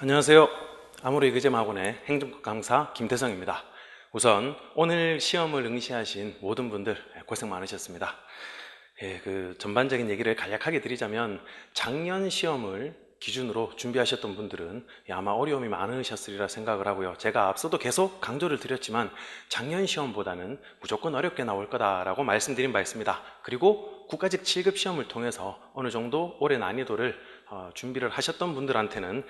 안녕하세요. 아모레이그잼학원의 행정과 강사 김태성입니다. 우선 오늘 시험을 응시하신 모든 분들 고생 많으셨습니다. 전반적인 얘기를 간략하게 드리자면 작년 시험을 기준으로 준비하셨던 분들은 아마 어려움이 많으셨으리라 생각을 하고요. 제가 앞서도 계속 강조를 드렸지만 작년 시험보다는 무조건 어렵게 나올 거다라고 말씀드린 바 있습니다. 그리고 국가직 7급 시험을 통해서 어느 정도 올해 난이도를 준비를 하셨던 분들한테는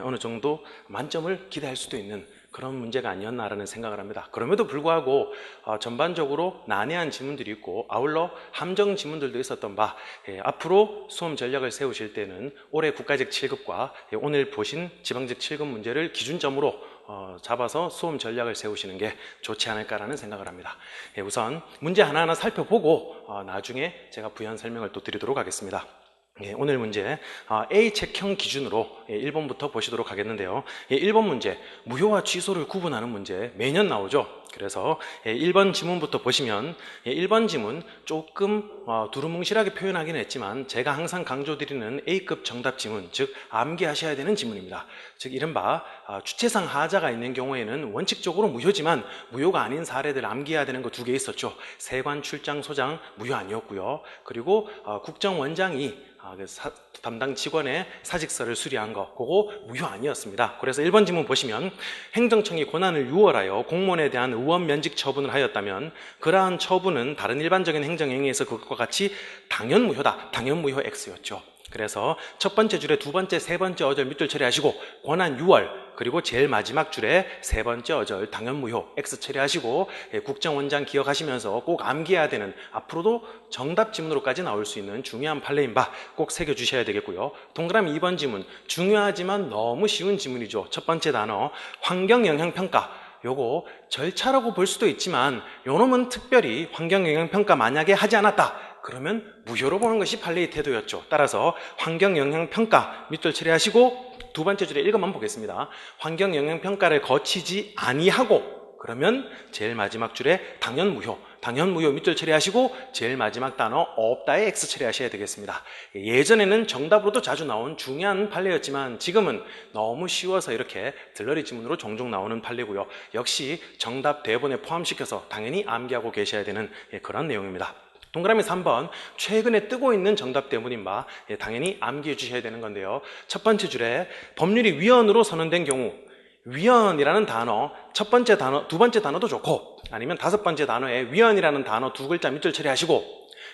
어느 정도 만점을 기대할 수도 있는 그런 문제가 아니었나라는 생각을 합니다. 그럼에도 불구하고 전반적으로 난해한 지문들이 있고 아울러 함정 지문들도 있었던 바 앞으로 수험 전략을 세우실 때는 올해 국가직 7급과 오늘 보신 지방직 7급 문제를 기준점으로 잡아서 수험 전략을 세우시는 게 좋지 않을까라는 생각을 합니다. 우선 문제 하나하나 살펴보고 나중에 제가 부연 설명을 또 드리도록 하겠습니다. 오늘 문제 A책형 기준으로 1번부터 보시도록 하겠는데요. 1번 문제, 무효와 취소를 구분하는 문제 매년 나오죠. 그래서 1번 지문부터 보시면 1번 지문 조금 두루뭉실하게 표현하기는 했지만 제가 항상 강조드리는 A급 정답 지문, 즉 암기하셔야 되는 지문입니다. 즉 이른바 주체상 하자가 있는 경우에는 원칙적으로 무효지만 무효가 아닌 사례들 암기해야 되는 거 2개 있었죠. 세관, 출장, 소장 무효 아니었고요. 그리고 국정원장이 담당 직원의 사직서를 수리한 거 그거 무효 아니었습니다. 그래서 1번 지문 보시면 행정청이 권한을 유월하여 공무원에 대한 의원 면직 처분을 하였다면 그러한 처분은 다른 일반적인 행정행위에서 그것과 같이 당연 무효다. 당연 무효 X였죠. 그래서 첫 번째 줄에 두 번째, 세 번째 어절 밑줄 처리하시고 권한 유월, 그리고 제일 마지막 줄에 세 번째 어절 당연 무효 X 처리하시고 국정원장 기억하시면서 꼭 암기해야 되는 앞으로도 정답 지문으로까지 나올 수 있는 중요한 판례인 바 꼭 새겨주셔야 되겠고요. 동그라미 2번 지문, 중요하지만 너무 쉬운 지문이죠. 첫 번째 단어 환경영향평가, 요거 절차라고 볼 수도 있지만 요놈은 특별히 환경영향평가 만약에 하지 않았다 그러면 무효로 보는 것이 판례의 태도였죠. 따라서 환경영향평가 밑줄 처리하시고 두 번째 줄에 읽어만 보겠습니다. 환경영향평가를 거치지 아니하고 그러면 제일 마지막 줄에 당연 무효 밑줄 처리하시고 제일 마지막 단어 없다에 X 처리하셔야 되겠습니다. 예전에는 정답으로도 자주 나온 중요한 판례였지만 지금은 너무 쉬워서 이렇게 들러리 지문으로 종종 나오는 판례고요. 역시 정답 대본에 포함시켜서 당연히 암기하고 계셔야 되는 그런 내용입니다. 동그라미 3번, 최근에 뜨고 있는 정답 대문인 바 당연히 암기해 주셔야 되는 건데요. 첫 번째 줄에 법률이 위헌으로 선언된 경우, 위헌이라는 단어 첫 번째 단어, 두 번째 단어도 좋고 아니면 다섯 번째 단어에 위헌이라는 단어 2글자 밑줄 처리하시고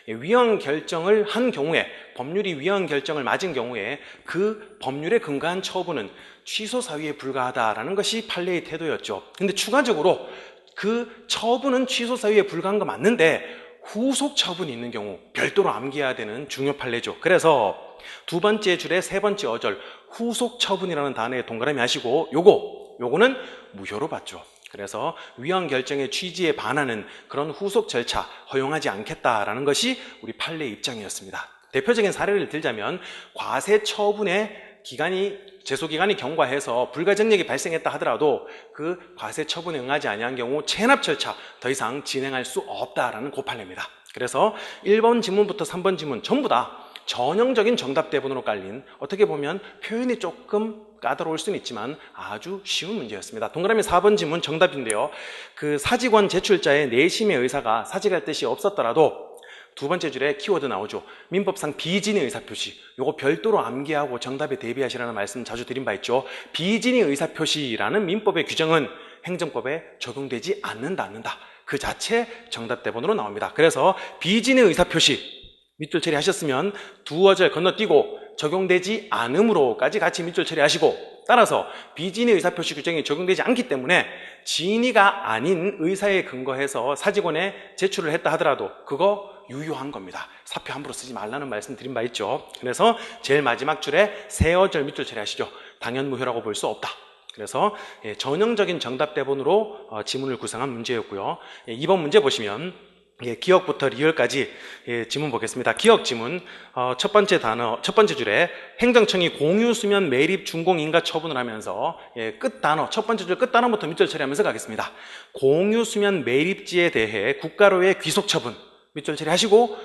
위헌 결정을 한 경우에, 법률이 위헌 결정을 맞은 경우에 그 법률에 근거한 처분은 취소 사유에 불과하다라는 것이 판례의 태도였죠. 근데 추가적으로 그 처분은 취소 사유에 불과한 거 맞는데 후속 처분이 있는 경우 별도로 암기해야 되는 중요 판례죠. 그래서 두 번째 줄에 세 번째 어절 후속 처분이라는 단어에 동그라미 하시고 요거는 무효로 봤죠. 그래서 위헌 결정의 취지에 반하는 그런 후속 절차 허용하지 않겠다라는 것이 우리 판례의 입장이었습니다. 대표적인 사례를 들자면 과세 처분의 제소기간이 경과해서 불가정력이 발생했다 하더라도 그 과세 처분에 응하지 아니한 경우 체납 절차 더 이상 진행할 수 없다라는 고판례입니다. 그래서 1번 지문부터 3번 지문 전부 다 전형적인 정답 대본으로 깔린 어떻게 보면 표현이 조금 까다로울 수는 있지만 아주 쉬운 문제였습니다. 동그라미 4번 지문 정답인데요. 그 사직원 제출자의 내심의 의사가 사직할 뜻이 없었더라도 두 번째 줄에 키워드 나오죠. 민법상 비진의 의사표시. 요거 별도로 암기하고 정답에 대비하시라는 말씀 자주 드린 바 있죠. 비진의 의사표시라는 민법의 규정은 행정법에 적용되지 않는다. 그 자체 정답 대본으로 나옵니다. 그래서 비진의 의사표시 밑줄 처리하셨으면 두 어절 건너뛰고 적용되지 않음으로까지 같이 밑줄 처리하시고 따라서 비진의 의사표시 규정이 적용되지 않기 때문에 진의가 아닌 의사에 근거해서 사직원에 제출을 했다 하더라도 그거 유효한 겁니다. 사표 함부로 쓰지 말라는 말씀 드린 바 있죠. 그래서 제일 마지막 줄에 세 어절 밑줄 처리하시죠. 당연 무효라고 볼 수 없다. 그래서 전형적인 정답 대본으로 지문을 구성한 문제였고요. 2번 문제 보시면 기억부터 리얼까지 지문 보겠습니다. 기억 지문 첫 번째 줄에 행정청이 공유수면 매립 준공인가 처분을 하면서 끝 단어 첫 번째 줄 끝 단어부터 밑줄 처리하면서 가겠습니다. 공유수면 매립지에 대해 국가로의 귀속 처분 밑줄 처리하시고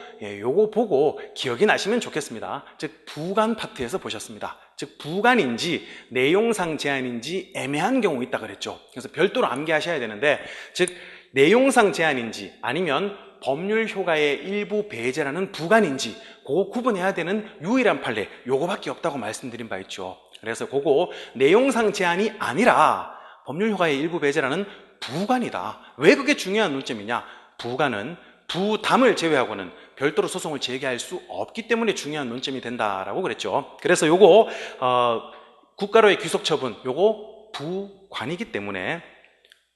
요거 보고 기억이 나시면 좋겠습니다. 즉 부관 파트에서 보셨습니다. 즉 부관인지 내용상 제한인지 애매한 경우 있다 그랬죠. 그래서 별도로 암기하셔야 되는데, 즉 내용상 제한인지 아니면 법률 효과의 일부 배제라는 부관인지 그거 구분해야 되는 유일한 판례, 요거밖에 없다고 말씀드린 바 있죠. 그래서 그거 내용상 제한이 아니라 법률 효과의 일부 배제라는 부관이다. 왜 그게 중요한 논점이냐? 부관은 부담을 제외하고는 별도로 소송을 제기할 수 없기 때문에 중요한 논점이 된다라고 그랬죠. 그래서 요거 국가로의 귀속 처분, 요거 부관이기 때문에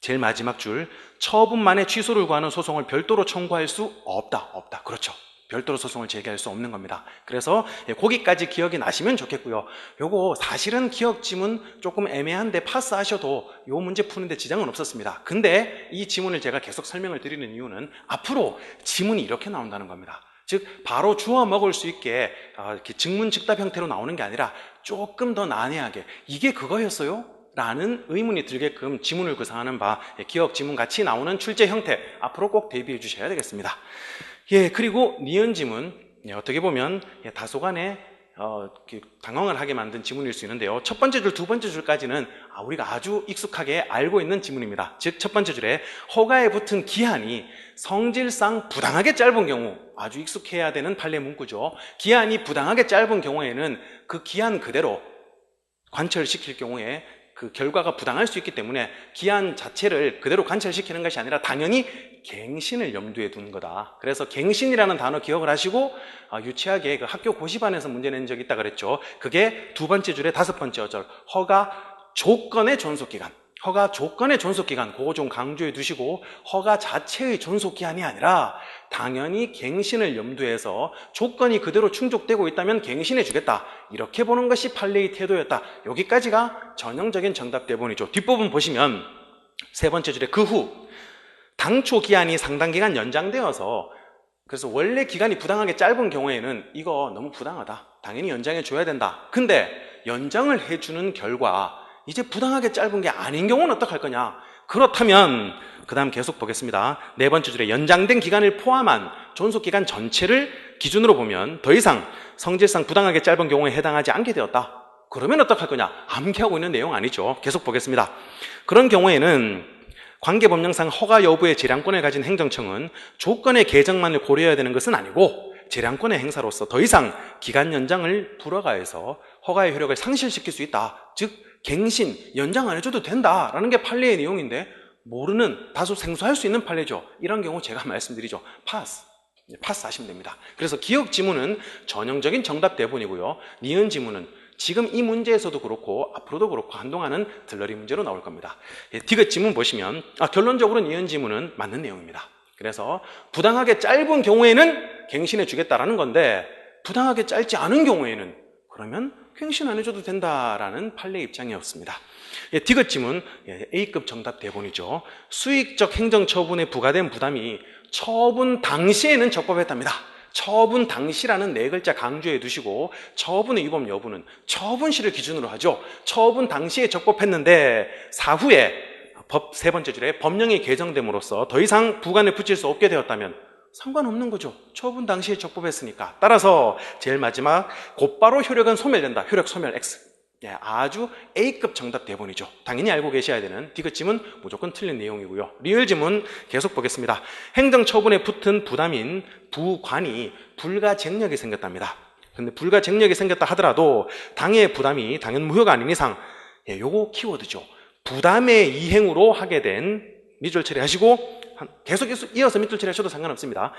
제일 마지막 줄, 처분만에 취소를 구하는 소송을 별도로 청구할 수 없다. 그렇죠. 별도로 소송을 제기할 수 없는 겁니다. 그래서 거기까지 기억이 나시면 좋겠고요. 요거 사실은 기억 지문 조금 애매한데 파스하셔도 요 문제 푸는데 지장은 없었습니다. 근데 이 지문을 제가 계속 설명을 드리는 이유는 앞으로 지문이 이렇게 나온다는 겁니다. 즉 바로 주워 먹을 수 있게 이렇게 증문즉답 형태로 나오는 게 아니라 조금 더 난해하게 이게 그거였어요? 라는 의문이 들게끔 지문을 구상하는 바 기억 지문 같이 나오는 출제 형태 앞으로 꼭 대비해 주셔야 되겠습니다. 그리고 니은 지문, 어떻게 보면 다소간에 당황을 하게 만든 지문일 수 있는데요. 첫 번째 줄, 두 번째 줄까지는 우리가 아주 익숙하게 알고 있는 지문입니다. 즉 첫 번째 줄에 허가에 붙은 기한이 성질상 부당하게 짧은 경우, 아주 익숙해야 되는 판례 문구죠. 기한이 부당하게 짧은 경우에는 그 기한 그대로 관철시킬 경우에 그 결과가 부당할 수 있기 때문에 기한 자체를 그대로 관철시키는 것이 아니라 당연히 갱신을 염두에 두는 거다. 그래서 갱신이라는 단어 기억을 하시고 유치하게 그 학교 고시반에서 문제 낸 적이 있다 그랬죠. 그게 두 번째 줄의 다섯 번째 어절, 허가 조건의 존속기간. 허가 조건의 존속기간, 그거 좀 강조해 두시고, 허가 자체의 존속기한이 아니라 당연히 갱신을 염두해서 조건이 그대로 충족되고 있다면 갱신해 주겠다. 이렇게 보는 것이 판례의 태도였다. 여기까지가 전형적인 정답 대본이죠. 뒷부분 보시면 세 번째 줄에 그 후 당초 기한이 상당 기간 연장되어서, 그래서 원래 기간이 부당하게 짧은 경우에는 이거 너무 부당하다. 당연히 연장해 줘야 된다. 근데 연장을 해주는 결과 이제 부당하게 짧은 게 아닌 경우는 어떡할 거냐? 그렇다면 그 다음 계속 보겠습니다. 네 번째 줄에 연장된 기간을 포함한 존속기간 전체를 기준으로 보면 더 이상 성질상 부당하게 짧은 경우에 해당하지 않게 되었다. 그러면 어떡할 거냐? 암기하고 있는 내용 아니죠. 계속 보겠습니다. 그런 경우에는 관계법령상 허가 여부의 재량권을 가진 행정청은 조건의 개정만을 고려해야 되는 것은 아니고 재량권의 행사로서 더 이상 기간 연장을 불허가해서 허가의 효력을 상실시킬 수 있다. 즉 갱신, 연장 안 해줘도 된다라는 게 판례의 내용인데 모르는, 다소 생소할 수 있는 판례죠. 이런 경우 제가 말씀드리죠. 파스 하시면 됩니다. 그래서 기억 지문은 전형적인 정답 대본이고요. 니은 지문은 지금 이 문제에서도 그렇고 앞으로도 그렇고 한동안은 들러리 문제로 나올 겁니다. 디귿 지문 보시면 결론적으로 니은 지문은 맞는 내용입니다. 그래서 부당하게 짧은 경우에는 갱신해 주겠다라는 건데 부당하게 짧지 않은 경우에는 그러면 갱신 안 해줘도 된다라는 판례 입장이었습니다. 디귿 지문 A급 정답 대본이죠. 수익적 행정처분에 부과된 부담이 처분 당시에는 적법했답니다. 처분 당시라는 네 글자 강조해 두시고 처분의 위법 여부는 처분시를 기준으로 하죠. 처분 당시에 적법했는데 사후에 법 세 번째 줄에 법령이 개정됨으로써 더 이상 부관을 붙일 수 없게 되었다면 상관없는 거죠. 처분 당시에 적법했으니까. 따라서 제일 마지막 곧바로 효력은 소멸된다. 효력 소멸 X. 아주 A급 정답 대본이죠. 당연히 알고 계셔야 되는 디귿 지문 무조건 틀린 내용이고요. 리을 지문 계속 보겠습니다. 행정처분에 붙은 부담인 부관이 불가쟁력이 생겼답니다. 근데 불가쟁력이 생겼다 하더라도 당의 부담이 당연 무효가 아닌 이상 요거 키워드죠. 부담의 이행으로 하게 된 밑줄 처리하시고 계속 이어서 밑줄 처리하셔도 상관없습니다.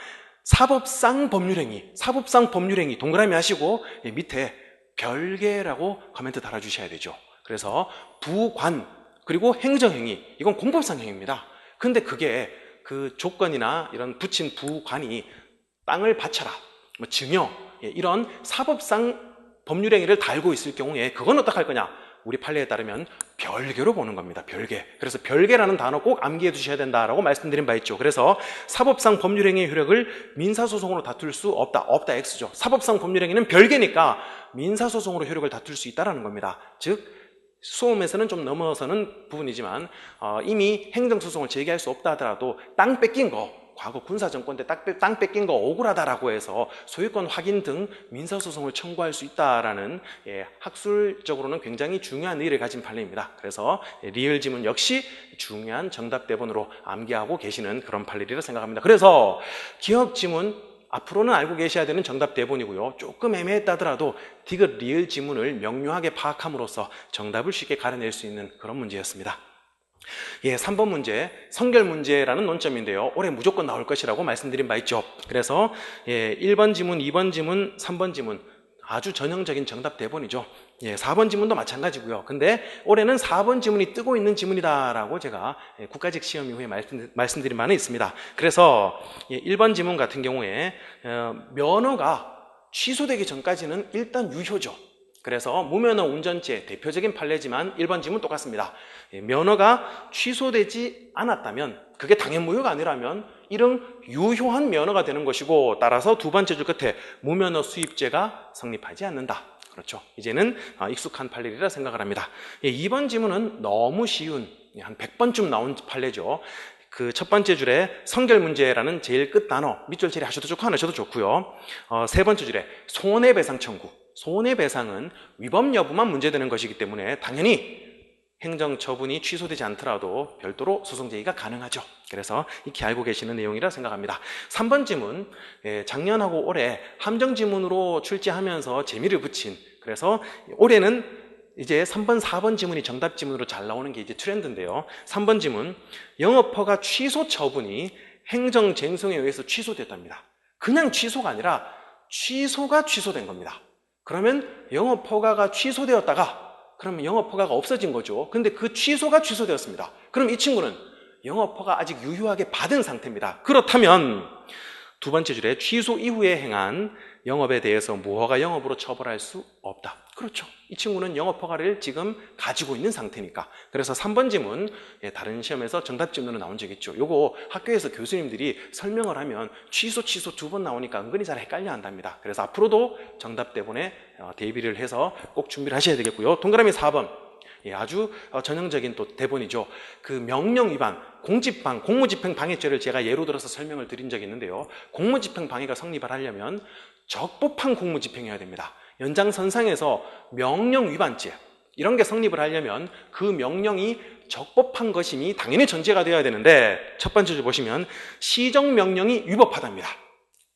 사법상 법률행위 동그라미 하시고 밑에 별개라고 코멘트 달아주셔야 되죠. 그래서 부관 그리고 행정행위 이건 공법상 행위입니다. 근데 그게 그 조건이나 이런 붙인 부관이 땅을 바쳐라, 증여 이런 사법상 법률행위를 달고 있을 경우에 그건 어떡할 거냐? 우리 판례에 따르면 별개로 보는 겁니다. 별개. 그래서 별개라는 단어 꼭 암기해 두셔야 된다라고 말씀드린 바 있죠. 그래서 사법상 법률행위의 효력을 민사소송으로 다툴 수 없다. X죠. 사법상 법률행위는 별개니까 민사소송으로 효력을 다툴 수 있다는 겁니다. 즉 수험에서는 좀 넘어서는 부분이지만 이미 행정소송을 제기할 수 없다 하더라도 땅 뺏긴 거 과거 군사정권 때 땅 뺏긴 거 억울하다라고 해서 소유권 확인 등 민사소송을 청구할 수 있다라는 학술적으로는 굉장히 중요한 의의를 가진 판례입니다. 그래서 리을 지문 역시 중요한 정답 대본으로 암기하고 계시는 그런 판례리라 생각합니다. 그래서 기업 지문 앞으로는 알고 계셔야 되는 정답 대본이고요. 조금 애매했다더라도 디귿 리을 지문을 명료하게 파악함으로써 정답을 쉽게 가려낼 수 있는 그런 문제였습니다. 3번 문제, 성결 문제라는 논점인데요. 올해 무조건 나올 것이라고 말씀드린 바 있죠. 그래서 1번 지문, 2번 지문, 3번 지문 아주 전형적인 정답 대본이죠. 4번 지문도 마찬가지고요. 근데 올해는 4번 지문이 뜨고 있는 지문이다라고 제가 국가직 시험 이후에 말씀드린 바는 있습니다. 그래서 1번 지문 같은 경우에 면허가 취소되기 전까지는 일단 유효죠. 그래서 무면허 운전죄 대표적인 판례지만 1번 지문 똑같습니다. 면허가 취소되지 않았다면, 그게 당연무효가 아니라면 이런 유효한 면허가 되는 것이고, 따라서 두 번째 줄 끝에 무면허 수입죄가 성립하지 않는다. 그렇죠. 이제는 익숙한 판례리라 생각을 합니다. 2번 지문은 너무 쉬운, 한 100번쯤 나온 판례죠. 그 첫 번째 줄에 성결 문제라는 제일 끝 단어 밑줄 처리하셔도 좋고 안 하셔도 좋고요. 세 번째 줄에 손해배상 청구. 손해배상은 위법 여부만 문제되는 것이기 때문에 당연히 행정처분이 취소되지 않더라도 별도로 소송 제기가 가능하죠. 그래서 익히 알고 계시는 내용이라 생각합니다. 3번 지문, 작년하고 올해 함정지문으로 출제하면서 재미를 붙인, 그래서 올해는 이제 3번, 4번 지문이 정답 지문으로 잘 나오는 게 이제 트렌드인데요. 3번 지문, 영업허가 취소 처분이 행정쟁송에 의해서 취소됐답니다. 그냥 취소가 아니라 취소가 취소된 겁니다. 그러면 영업허가가 취소되었다가 그러면 영업허가가 없어진 거죠. 근데 그 취소가 취소되었습니다. 그럼 이 친구는 영업허가 아직 유효하게 받은 상태입니다. 그렇다면 두 번째 줄에 취소 이후에 행한 영업에 대해서 무허가 영업으로 처벌할 수 없다. 그렇죠. 이 친구는 영업허가를 지금 가지고 있는 상태니까. 그래서 3번 지문, 다른 시험에서 정답 지문으로 나온 적 있죠. 요거 학교에서 교수님들이 설명을 하면 취소 두 번 나오니까 은근히 잘 헷갈려 한답니다. 그래서 앞으로도 정답 대본에 대비를 해서 꼭 준비를 하셔야 되겠고요. 동그라미 4번. 아주 전형적인 또 대본이죠. 그 명령 위반, 공집방, 공무집행 방해죄를 제가 예로 들어서 설명을 드린 적이 있는데요. 공무집행 방해가 성립을 하려면 적법한 공무집행해야 됩니다. 연장선상에서 명령 위반죄, 이런 게 성립을 하려면 그 명령이 적법한 것임이 당연히 전제가 되어야 되는데, 첫 번째 줄 보시면 시정명령이 위법하답니다.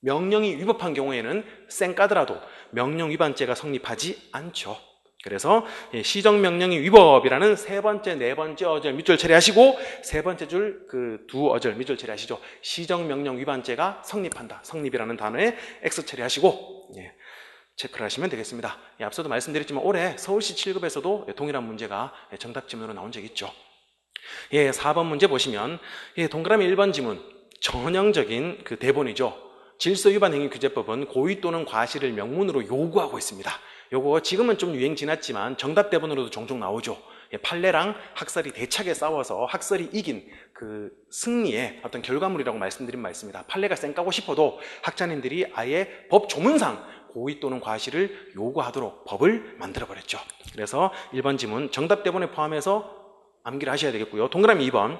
명령이 위법한 경우에는 쌩까더라도 명령 위반죄가 성립하지 않죠. 그래서 시정명령이 위법이라는 세 번째, 네 번째 어절 밑줄 처리하시고, 세 번째 줄 그 두 어절 밑줄 처리하시죠. 시정명령 위반죄가 성립한다. 성립이라는 단어에 X 처리하시고 체크를 하시면 되겠습니다. 앞서도 말씀드렸지만 올해 서울시 7급에서도 동일한 문제가 정답 지문으로 나온 적이 있죠. 4번 문제 보시면 동그라미 1번 지문, 전형적인 그 대본이죠. 질서위반행위규제법은 고의 또는 과실을 명문으로 요구하고 있습니다. 요거 지금은 좀 유행 지났지만 정답 대본으로도 종종 나오죠. 판례랑 학설이 대차게 싸워서 학설이 이긴 그 승리의 어떤 결과물이라고 말씀드린 바 있습니다. 판례가 쌩까고 싶어도 학자님들이 아예 법 조문상 고의 또는 과실을 요구하도록 법을 만들어버렸죠. 그래서 1번 지문 정답 대본에 포함해서 암기를 하셔야 되겠고요. 동그라미 2번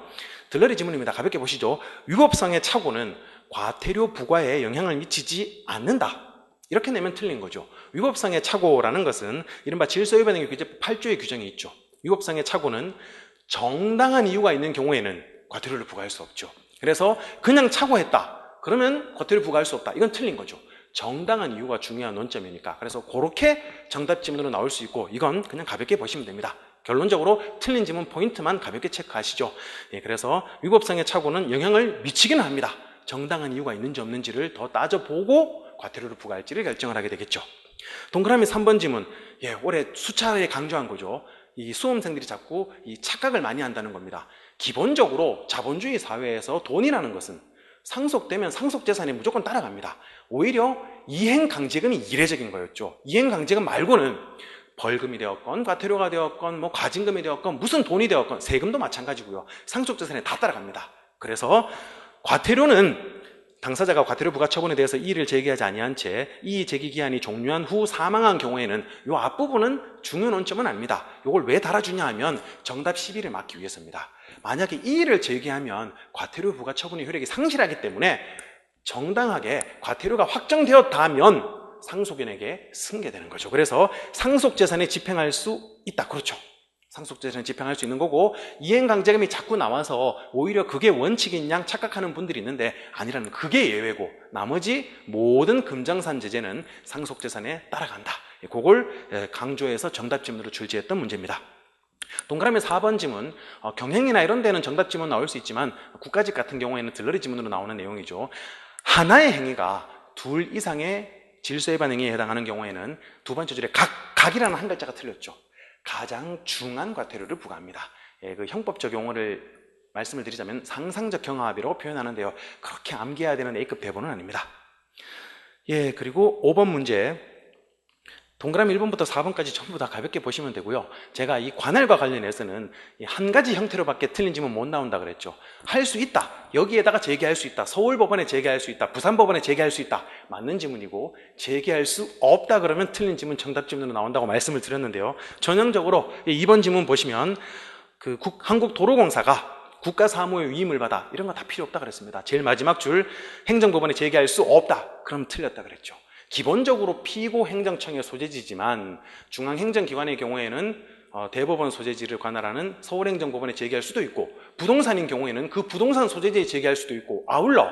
들러리 지문입니다. 가볍게 보시죠. 위법성의 착오는 과태료 부과에 영향을 미치지 않는다. 이렇게 내면 틀린 거죠. 위법성의 착오라는 것은 이른바 질서위반행위 규제법 8조의 규정이 있죠. 위법성의 착오는 정당한 이유가 있는 경우에는 과태료를 부과할 수 없죠. 그래서 그냥 착오했다. 그러면 과태료 부과할 수 없다. 이건 틀린 거죠. 정당한 이유가 중요한 논점이니까. 그래서 그렇게 정답 지문으로 나올 수 있고, 이건 그냥 가볍게 보시면 됩니다. 결론적으로 틀린 지문 포인트만 가볍게 체크하시죠. 그래서 위법성의 착오는 영향을 미치기는 합니다. 정당한 이유가 있는지 없는지를 더 따져보고 과태료를 부과할지를 결정을 하게 되겠죠. 동그라미 3번 지문, 올해 수차례 강조한 거죠. 이 수험생들이 자꾸 이 착각을 많이 한다는 겁니다. 기본적으로 자본주의 사회에서 돈이라는 것은 상속되면 상속재산이 무조건 따라갑니다. 오히려 이행강제금이 이례적인 거였죠. 이행강제금 말고는 벌금이 되었건 과태료가 되었건 뭐 과징금이 되었건 무슨 돈이 되었건 세금도 마찬가지고요. 상속재산에 다 따라갑니다. 그래서 과태료는 당사자가 과태료 부과 처분에 대해서 이의를 제기하지 아니한 채 이의 제기 기한이 종료한 후 사망한 경우에는 이 앞부분은 중요 논점은 아닙니다. 이걸 왜 달아주냐 하면 정답 12를 막기 위해서입니다. 만약에 이의를 제기하면 과태료 부과 처분의 효력이 상실하기 때문에 정당하게 과태료가 확정되었다면 상속인에게 승계되는 거죠. 그래서 상속재산에 집행할 수 있다. 그렇죠. 상속재산에 집행할 수 있는 거고, 이행강제금이 자꾸 나와서 오히려 그게 원칙인 양 착각하는 분들이 있는데 아니라는, 그게 예외고 나머지 모든 금정산 제재는 상속재산에 따라간다. 그걸 강조해서 정답 지문으로 출제했던 문제입니다. 동그라미 4번 지문, 경행이나 이런 데는 정답 지문 나올 수 있지만 국가직 같은 경우에는 들러리 지문으로 나오는 내용이죠. 하나의 행위가 둘 이상의 질서위반 행위에 해당하는 경우에는 두 번째 줄에 각이라는 한 글자가 틀렸죠. 가장 중한 과태료를 부과합니다. 그 형법적 용어를 말씀을 드리자면 상상적 경합이라고 표현하는데요. 그렇게 암기해야 되는 A급 대본은 아닙니다. 그리고 5번 문제, 동그라미 1번부터 4번까지 전부 다 가볍게 보시면 되고요. 제가 이 관할과 관련해서는 한 가지 형태로밖에 틀린 지문 못 나온다 그랬죠. 할 수 있다, 여기에다가 제기할 수 있다, 서울법원에 제기할 수 있다, 부산법원에 제기할 수 있다, 맞는 지문이고, 제기할 수 없다 그러면 틀린 지문 정답 지문으로 나온다고 말씀을 드렸는데요. 전형적으로 2번 지문 보시면 한국도로공사가 국가사무의 위임을 받아, 이런 거 다 필요 없다 그랬습니다. 제일 마지막 줄 행정법원에 제기할 수 없다, 그럼 틀렸다 그랬죠. 기본적으로 피고 행정청의 소재지지만 중앙행정기관의 경우에는 대법원 소재지를 관할하는 서울행정법원에 제기할 수도 있고, 부동산인 경우에는 그 부동산 소재지에 제기할 수도 있고, 아울러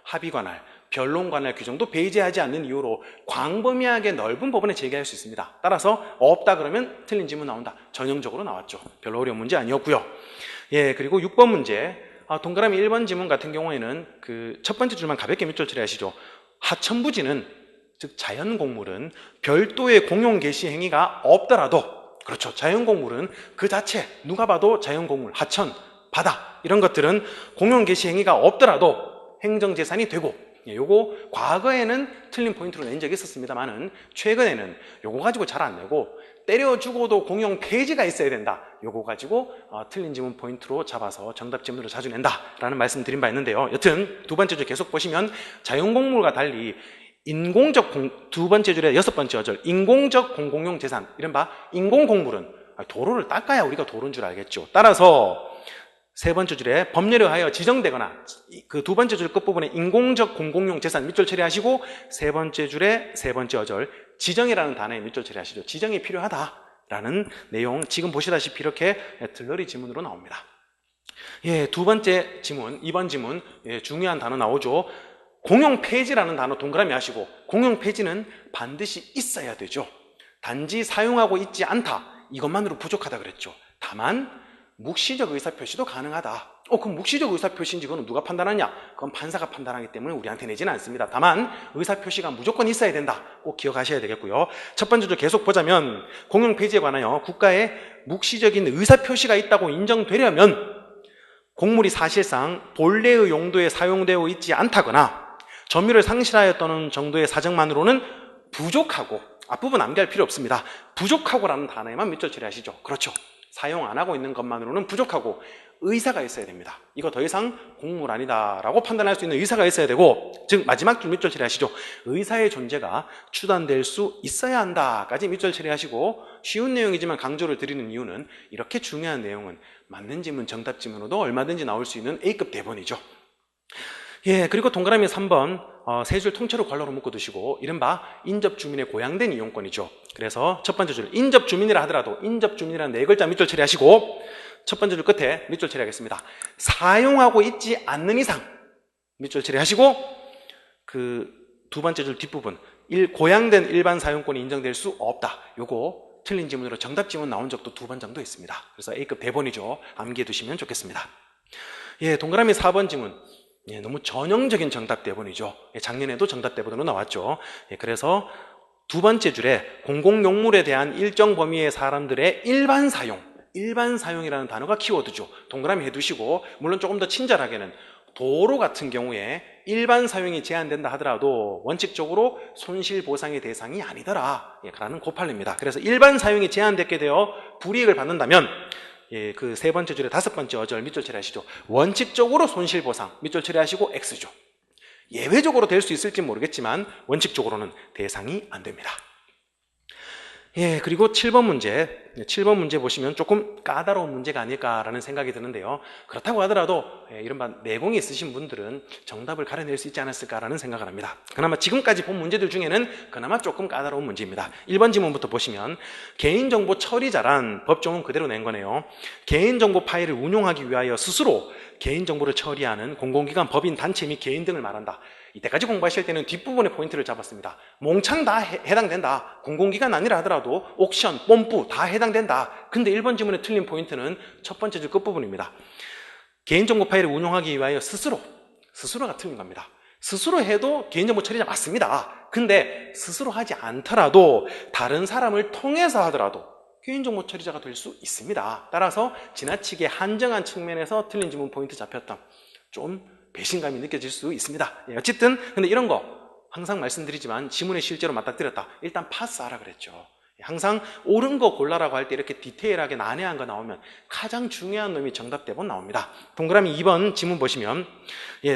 합의관할, 변론관할 규정도 배제하지 않는 이유로 광범위하게 넓은 법원에 제기할 수 있습니다. 따라서 없다 그러면 틀린 지문 나온다. 전형적으로 나왔죠. 별로 어려운 문제 아니었고요. 그리고 6번 문제, 동그라미 1번 지문 같은 경우에는 그 첫 번째 줄만 가볍게 밑줄 처리하시죠. 하천부지는, 즉 자연곡물은 별도의 공용 개시 행위가 없더라도, 그렇죠, 자연곡물은 그 자체 누가 봐도 자연곡물, 하천, 바다 이런 것들은 공용 개시 행위가 없더라도 행정재산이 되고, 요거 과거에는 틀린 포인트로 낸 적이 있었습니다만은 최근에는 요거 가지고 잘 안 내고 때려 죽어도 공용 폐지가 있어야 된다, 요거 가지고 틀린 지문 포인트로 잡아서 정답 지문으로 자주 낸다라는 말씀 드린 바 있는데요. 여튼 두 번째 줄 계속 보시면 자연곡물과 달리 두 번째 줄에 6번째 어절, 인공적 공공용 재산, 이른바 인공곡물은 도로를 닦아야 우리가 도로인 줄 알겠죠. 따라서 세 번째 줄에 법률에 의하여 지정되거나, 그 두 번째 줄 끝부분에 인공적 공공용 재산 밑줄 처리하시고, 세 번째 줄에 세 번째 어절 지정이라는 단어에 밑줄 처리하시죠. 지정이 필요하다라는 내용, 지금 보시다시피 이렇게 들러리 지문으로 나옵니다. 두 번째 지문, 2번 지문, 중요한 단어 나오죠. 공용 폐지라는 단어 동그라미 하시고, 공용 폐지는 반드시 있어야 되죠. 단지 사용하고 있지 않다, 이것만으로 부족하다 그랬죠. 다만 묵시적 의사표시도 가능하다. 그럼 묵시적 의사표시인지 그건 누가 판단하냐? 그건 판사가 판단하기 때문에 우리한테 내지는 않습니다. 다만 의사표시가 무조건 있어야 된다, 꼭 기억하셔야 되겠고요. 첫 번째 줄 계속 보자면, 공용 폐지에 관하여 국가에 묵시적인 의사표시가 있다고 인정되려면 곡물이 사실상 본래의 용도에 사용되어 있지 않다거나 점유를 상실하였다는 정도의 사정만으로는 부족하고, 앞부분 암기할 필요 없습니다. 부족하고라는 단어에만 밑줄 처리하시죠. 그렇죠. 사용 안 하고 있는 것만으로는 부족하고 의사가 있어야 됩니다. 이거 더 이상 곡물 아니다라고 판단할 수 있는 의사가 있어야 되고, 즉 마지막 줄 밑줄 처리하시죠. 의사의 존재가 추단될 수 있어야 한다까지 밑줄 처리하시고, 쉬운 내용이지만 강조를 드리는 이유는 이렇게 중요한 내용은 맞는 지문, 정답 지문으로도 얼마든지 나올 수 있는 A급 대본이죠. 그리고 동그라미 3번, 세 줄 통째로 괄호로 묶어두시고, 이른바 인접주민의 고양된 이용권이죠. 그래서 첫 번째 줄, 인접주민이라 하더라도 인접주민이라는 네 글자 밑줄 처리하시고, 첫 번째 줄 끝에 밑줄 처리하겠습니다. 사용하고 있지 않는 이상 밑줄 처리하시고, 그 두 번째 줄 뒷부분, 고양된 일반 사용권이 인정될 수 없다, 요거 틀린 지문으로 정답 지문 나온 적도 2번 정도 있습니다. 그래서 A급 대본이죠. 암기해 두시면 좋겠습니다. 동그라미 4번 지문, 너무 전형적인 정답 대본이죠. 작년에도 정답 대본으로 나왔죠. 그래서 두 번째 줄에 공공용물에 대한 일정 범위의 사람들의 일반 사용이라는 단어가 키워드죠. 동그라미 해두시고, 물론 조금 더 친절하게는 도로 같은 경우에 일반 사용이 제한된다 하더라도 원칙적으로 손실보상의 대상이 아니더라 라는 고팔입니다. 그래서 일반 사용이 제한됐게 되어 불이익을 받는다면, 그 세 번째 줄에 다섯 번째 어절 밑줄 처리하시죠. 원칙적으로 손실보상 밑줄 처리하시고 X죠. 예외적으로 될 수 있을지 모르겠지만 원칙적으로는 대상이 안 됩니다. 예, 그리고 7번 문제. 7번 문제 보시면 조금 까다로운 문제가 아닐까라는 생각이 드는데요. 그렇다고 하더라도 이른바 내공이 있으신 분들은 정답을 가려낼 수 있지 않았을까라는 생각을 합니다. 그나마 지금까지 본 문제들 중에는 그나마 조금 까다로운 문제입니다. 1번 지문부터 보시면 개인정보 처리자란 법조문 그대로 낸 거네요. 개인정보 파일을 운용하기 위하여 스스로 개인정보를 처리하는 공공기관, 법인, 단체 및 개인 등을 말한다. 이때까지 공부하실 때는 뒷부분에 포인트를 잡았습니다. 몽창 다 해당된다. 공공기관 아니라 하더라도 옥션, 뽐뿌 다 해당된다. 근데 1번 지문에 틀린 포인트는 첫 번째 줄 끝부분입니다. 개인정보 파일을 운용하기 위하여 스스로가 틀린 겁니다. 스스로 해도 개인정보 처리자 맞습니다. 근데 스스로 하지 않더라도 다른 사람을 통해서 하더라도 개인정보 처리자가 될 수 있습니다. 따라서 지나치게 한정한 측면에서 틀린 지문 포인트 잡혔던 좀 배신감이 느껴질 수 있습니다. 어쨌든 근데 이런 거 항상 말씀드리지만 지문에 실제로 맞닥뜨렸다. 일단 파스하라 그랬죠. 항상 옳은 거 골라라고 할 때 이렇게 디테일하게 난해한 거 나오면 가장 중요한 놈이 정답 대본 나옵니다. 동그라미 2번 지문 보시면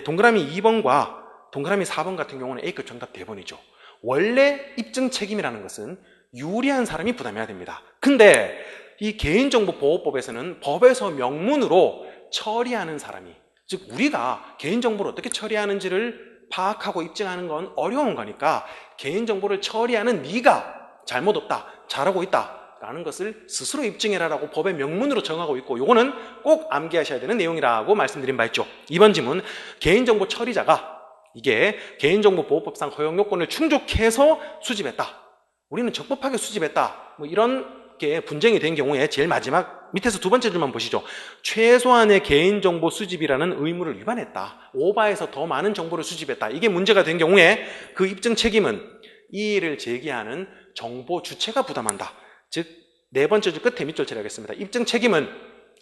동그라미 2번과 동그라미 4번 같은 경우는 A급 정답 대본이죠. 원래 입증 책임이라는 것은 유리한 사람이 부담해야 됩니다. 근데 이 개인정보보호법에서는 법에서 명문으로 처리하는 사람이, 즉 우리가 개인정보를 어떻게 처리하는지를 파악하고 입증하는 건 어려운 거니까 개인정보를 처리하는 네가 잘못 없다, 잘하고 있다 라는 것을 스스로 입증해라라고 법의 명문으로 정하고 있고, 요거는 꼭 암기하셔야 되는 내용이라고 말씀드린 바 있죠. 2번 지문, 개인정보 처리자가 이게 개인정보보호법상 허용요건을 충족해서 수집했다, 우리는 적법하게 수집했다, 뭐 이런 게 분쟁이 된 경우에 제일 마지막 밑에서 두 번째 줄만 보시죠. 최소한의 개인정보 수집이라는 의무를 위반했다, 오바해서 더 많은 정보를 수집했다, 이게 문제가 된 경우에 그 입증 책임은 이의를 제기하는 정보 주체가 부담한다. 즉 네 번째 줄 끝에 밑줄 처리하겠습니다. 입증 책임은,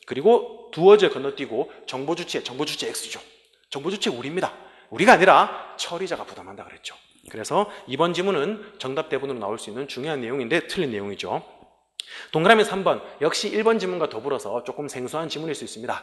그리고 두어져 건너뛰고 정보 주체 X죠. 정보 주체 우리입니다. 우리가 아니라 처리자가 부담한다 그랬죠. 그래서 이번 지문은 정답 대본으로 나올 수 있는 중요한 내용인데 틀린 내용이죠. 동그라미 3번 역시 1번 지문과 더불어서 조금 생소한 지문일 수 있습니다.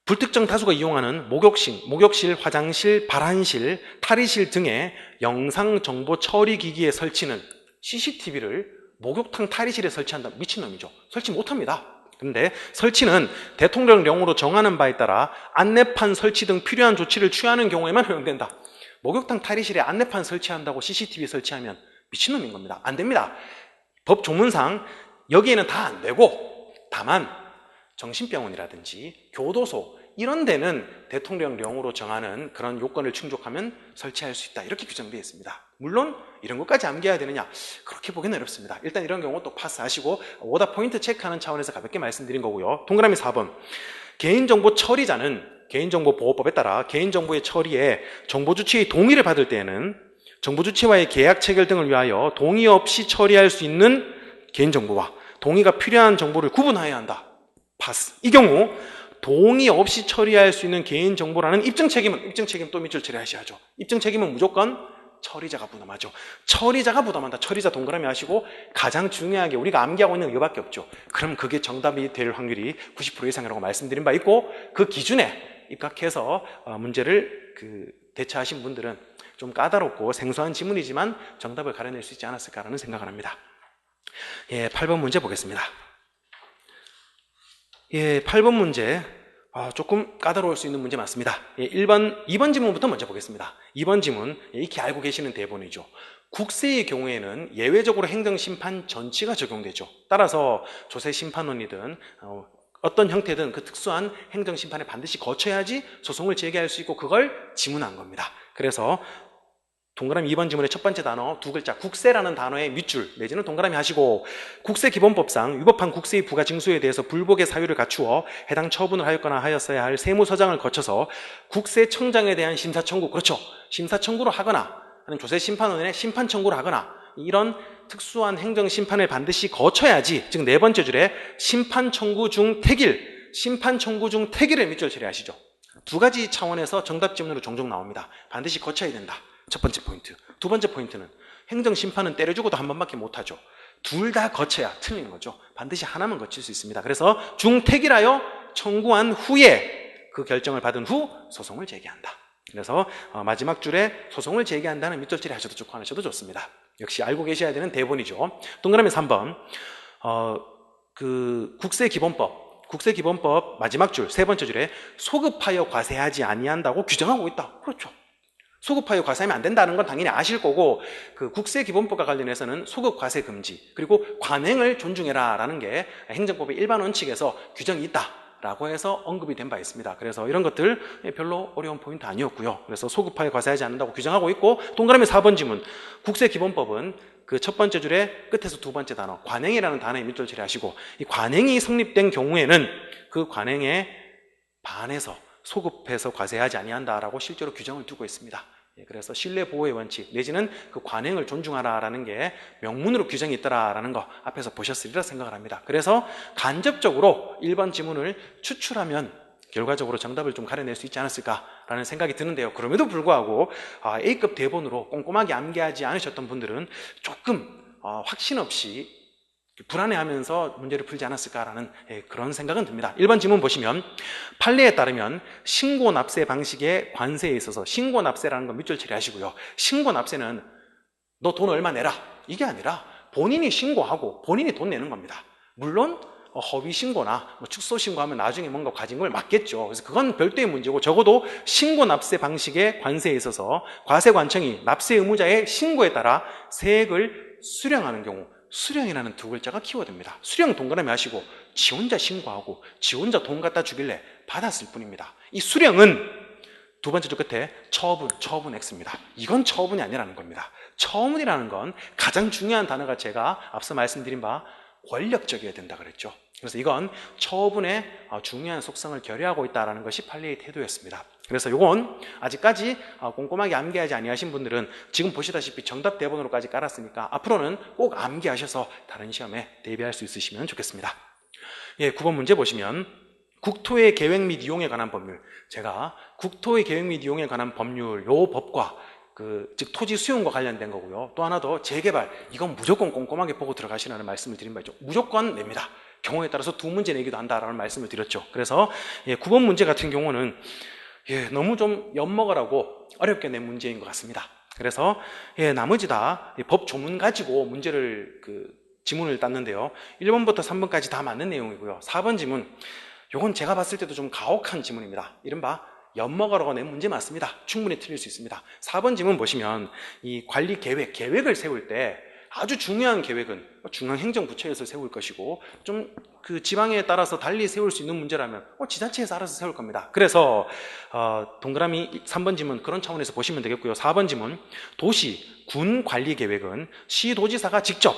불특정 다수가 이용하는 목욕실, 화장실, 발한실, 탈의실 등의 영상정보 처리기기에 설치는 CCTV를 목욕탕 탈의실에 설치한다. 미친놈이죠. 설치 못합니다. 근데 설치는 대통령령으로 정하는 바에 따라 안내판 설치 등 필요한 조치를 취하는 경우에만 허용된다. 목욕탕 탈의실에 안내판 설치한다고 CCTV 설치하면 미친놈인 겁니다. 안 됩니다. 법 조문상 여기에는 다 안 되고, 다만 정신병원이라든지 교도소 이런 데는 대통령령으로 정하는 그런 요건을 충족하면 설치할 수 있다, 이렇게 규정되어 있습니다. 물론 이런 것까지 암기해야 되느냐, 그렇게 보기는 어렵습니다. 일단 이런 경우 또 파스하시고 오답 포인트 체크하는 차원에서 가볍게 말씀드린 거고요. 동그라미 4번 개인정보 처리자는 개인정보보호법에 따라 개인정보의 처리에 정보주체의 동의를 받을 때에는 정보주체와의 계약 체결 등을 위하여 동의 없이 처리할 수 있는 개인정보와 동의가 필요한 정보를 구분해야 한다. 파스. 이 경우 동의 없이 처리할 수 있는 개인정보라는 입증 책임 또 밑줄 처리하셔야죠. 입증 책임은 무조건 처리자가 부담하죠. 처리자가 부담한다. 처리자 동그라미 하시고, 가장 중요하게 우리가 암기하고 있는 이거밖에 없죠. 그럼 그게 정답이 될 확률이 90% 이상이라고 말씀드린 바 있고, 그 기준에 입각해서 문제를 대처하신 분들은 좀 까다롭고 생소한 지문이지만 정답을 가려낼 수 있지 않았을까라는 생각을 합니다. 8번 문제 보겠습니다. 8번 문제 조금 까다로울 수 있는 문제 맞습니다. 2번 지문부터 먼저 보겠습니다. 2번 지문 익히 알고 계시는 대본이죠. 국세의 경우에는 예외적으로 행정심판 전치가 적용되죠. 따라서 조세심판원이든 어떤 형태든 그 특수한 행정심판을 반드시 거쳐야지 소송을 제기할 수 있고, 그걸 지문한 겁니다. 그래서 동그라미 2번 지문의 첫 번째 단어 두 글자 국세라는 단어의 밑줄 내지는 동그라미 하시고, 국세기본법상 위법한 국세의 부가징수에 대해서 불복의 사유를 갖추어 해당 처분을 하였거나 하였어야 할 세무서장을 거쳐서 국세청장에 대한 심사청구, 그렇죠, 심사청구를 하거나 아니면 조세심판원의 심판청구를 하거나 이런 특수한 행정심판을 반드시 거쳐야지, 즉 네 번째 줄에 심판청구 중 택일을 밑줄 처리하시죠. 두 가지 차원에서 정답 지문으로 종종 나옵니다. 반드시 거쳐야 된다. 첫 번째 포인트. 두 번째 포인트는 행정심판은 때려주고도 한 번밖에 못하죠. 둘 다 거쳐야 틀린 거죠. 반드시 하나만 거칠 수 있습니다. 그래서 중택일하여 청구한 후에 그 결정을 받은 후 소송을 제기한다. 그래서 마지막 줄에 소송을 제기한다는 밑줄 처리하셔도 좋고 안 하셔도 좋습니다. 역시 알고 계셔야 되는 대본이죠. 동그라미 3번 국세기본법 마지막 줄 세 번째 줄에 소급하여 과세하지 아니한다고 규정하고 있다. 그렇죠. 소급하여 과세하면 안 된다는 건 당연히 아실 거고, 그 국세기본법과 관련해서는 소급 과세 금지, 그리고 관행을 존중해라 라는 게 행정법의 일반 원칙에서 규정이 있다 라고 해서 언급이 된 바 있습니다. 그래서 이런 것들 별로 어려운 포인트 아니었고요. 그래서 소급하여 과세하지 않는다고 규정하고 있고, 동그라미 4번 지문, 국세기본법은 그 첫 번째 줄에 끝에서 두 번째 단어 관행이라는 단어에 밑줄 처리하시고, 이 관행이 성립된 경우에는 그 관행에 반해서 소급해서 과세하지 아니한다라고 실제로 규정을 두고 있습니다. 그래서 신뢰 보호의 원칙 내지는 그 관행을 존중하라라는 게 명문으로 규정이 있더라라는 거 앞에서 보셨으리라 생각을 합니다. 그래서 간접적으로 1번 지문을 추출하면 결과적으로 정답을 좀 가려낼 수 있지 않았을까라는 생각이 드는데요. 그럼에도 불구하고 A급 대본으로 꼼꼼하게 암기하지 않으셨던 분들은 조금 확신 없이 불안해하면서 문제를 풀지 않았을까라는 그런 생각은 듭니다. 1번 지문 보시면 판례에 따르면 신고납세 방식의 관세에 있어서 신고납세라는 건 밑줄 처리하시고요. 신고납세는 너 돈 얼마 내라 이게 아니라 본인이 신고하고 본인이 돈 내는 겁니다. 물론 허위 신고나 축소 신고하면 나중에 뭔가 가진 걸 맞겠죠. 그래서 그건 별도의 문제고, 적어도 신고납세 방식의 관세에 있어서 과세관청이 납세 의무자의 신고에 따라 세액을 수령하는 경우, 수령이라는 두 글자가 키워드입니다. 수령 동그라미 하시고 지 혼자 신고하고 지 혼자 돈 갖다 주길래 받았을 뿐입니다. 이 수령은 두 번째 줄 끝에 처분 X입니다. 이건 처분이 아니라는 겁니다. 처분이라는 건 가장 중요한 단어가 제가 앞서 말씀드린 바 권력적이어야 된다 그랬죠. 그래서 이건 처분의 중요한 속성을 결여하고 있다는 것이 판례의 태도였습니다. 그래서 이건 아직까지 꼼꼼하게 암기하지 아니하신 분들은 지금 보시다시피 정답 대본으로까지 깔았으니까 앞으로는 꼭 암기하셔서 다른 시험에 대비할 수 있으시면 좋겠습니다. 9번 문제 보시면 국토의 계획 및 이용에 관한 법률, 제가 국토의 계획 및 이용에 관한 법률 요 법과 즉 토지 수용과 관련된 거고요. 또 하나 더 재개발, 이건 무조건 꼼꼼하게 보고 들어가시라는 말씀을 드린 바 있죠. 무조건 냅니다. 경우에 따라서 두 문제 내기도 한다라는 말씀을 드렸죠. 그래서 9번 문제 같은 경우는 너무 좀 엿먹으라고 어렵게 낸 문제인 것 같습니다. 그래서 나머지 다 법 조문 가지고 문제를 지문을 땄는데요. 1번부터 3번까지 다 맞는 내용이고요. 4번 지문, 요건 제가 봤을 때도 좀 가혹한 지문입니다. 이른바 엿먹으라고 낸 문제 맞습니다. 충분히 틀릴 수 있습니다. 4번 지문 보시면 이 관리 계획을 세울 때 아주 중요한 계획은 중앙행정부처에서 세울 것이고, 좀 그 지방에 따라서 달리 세울 수 있는 문제라면 지자체에서 알아서 세울 겁니다. 그래서 동그라미 3번 지문 그런 차원에서 보시면 되겠고요. 4번 지문, 도시, 군 관리 계획은 시도지사가 직접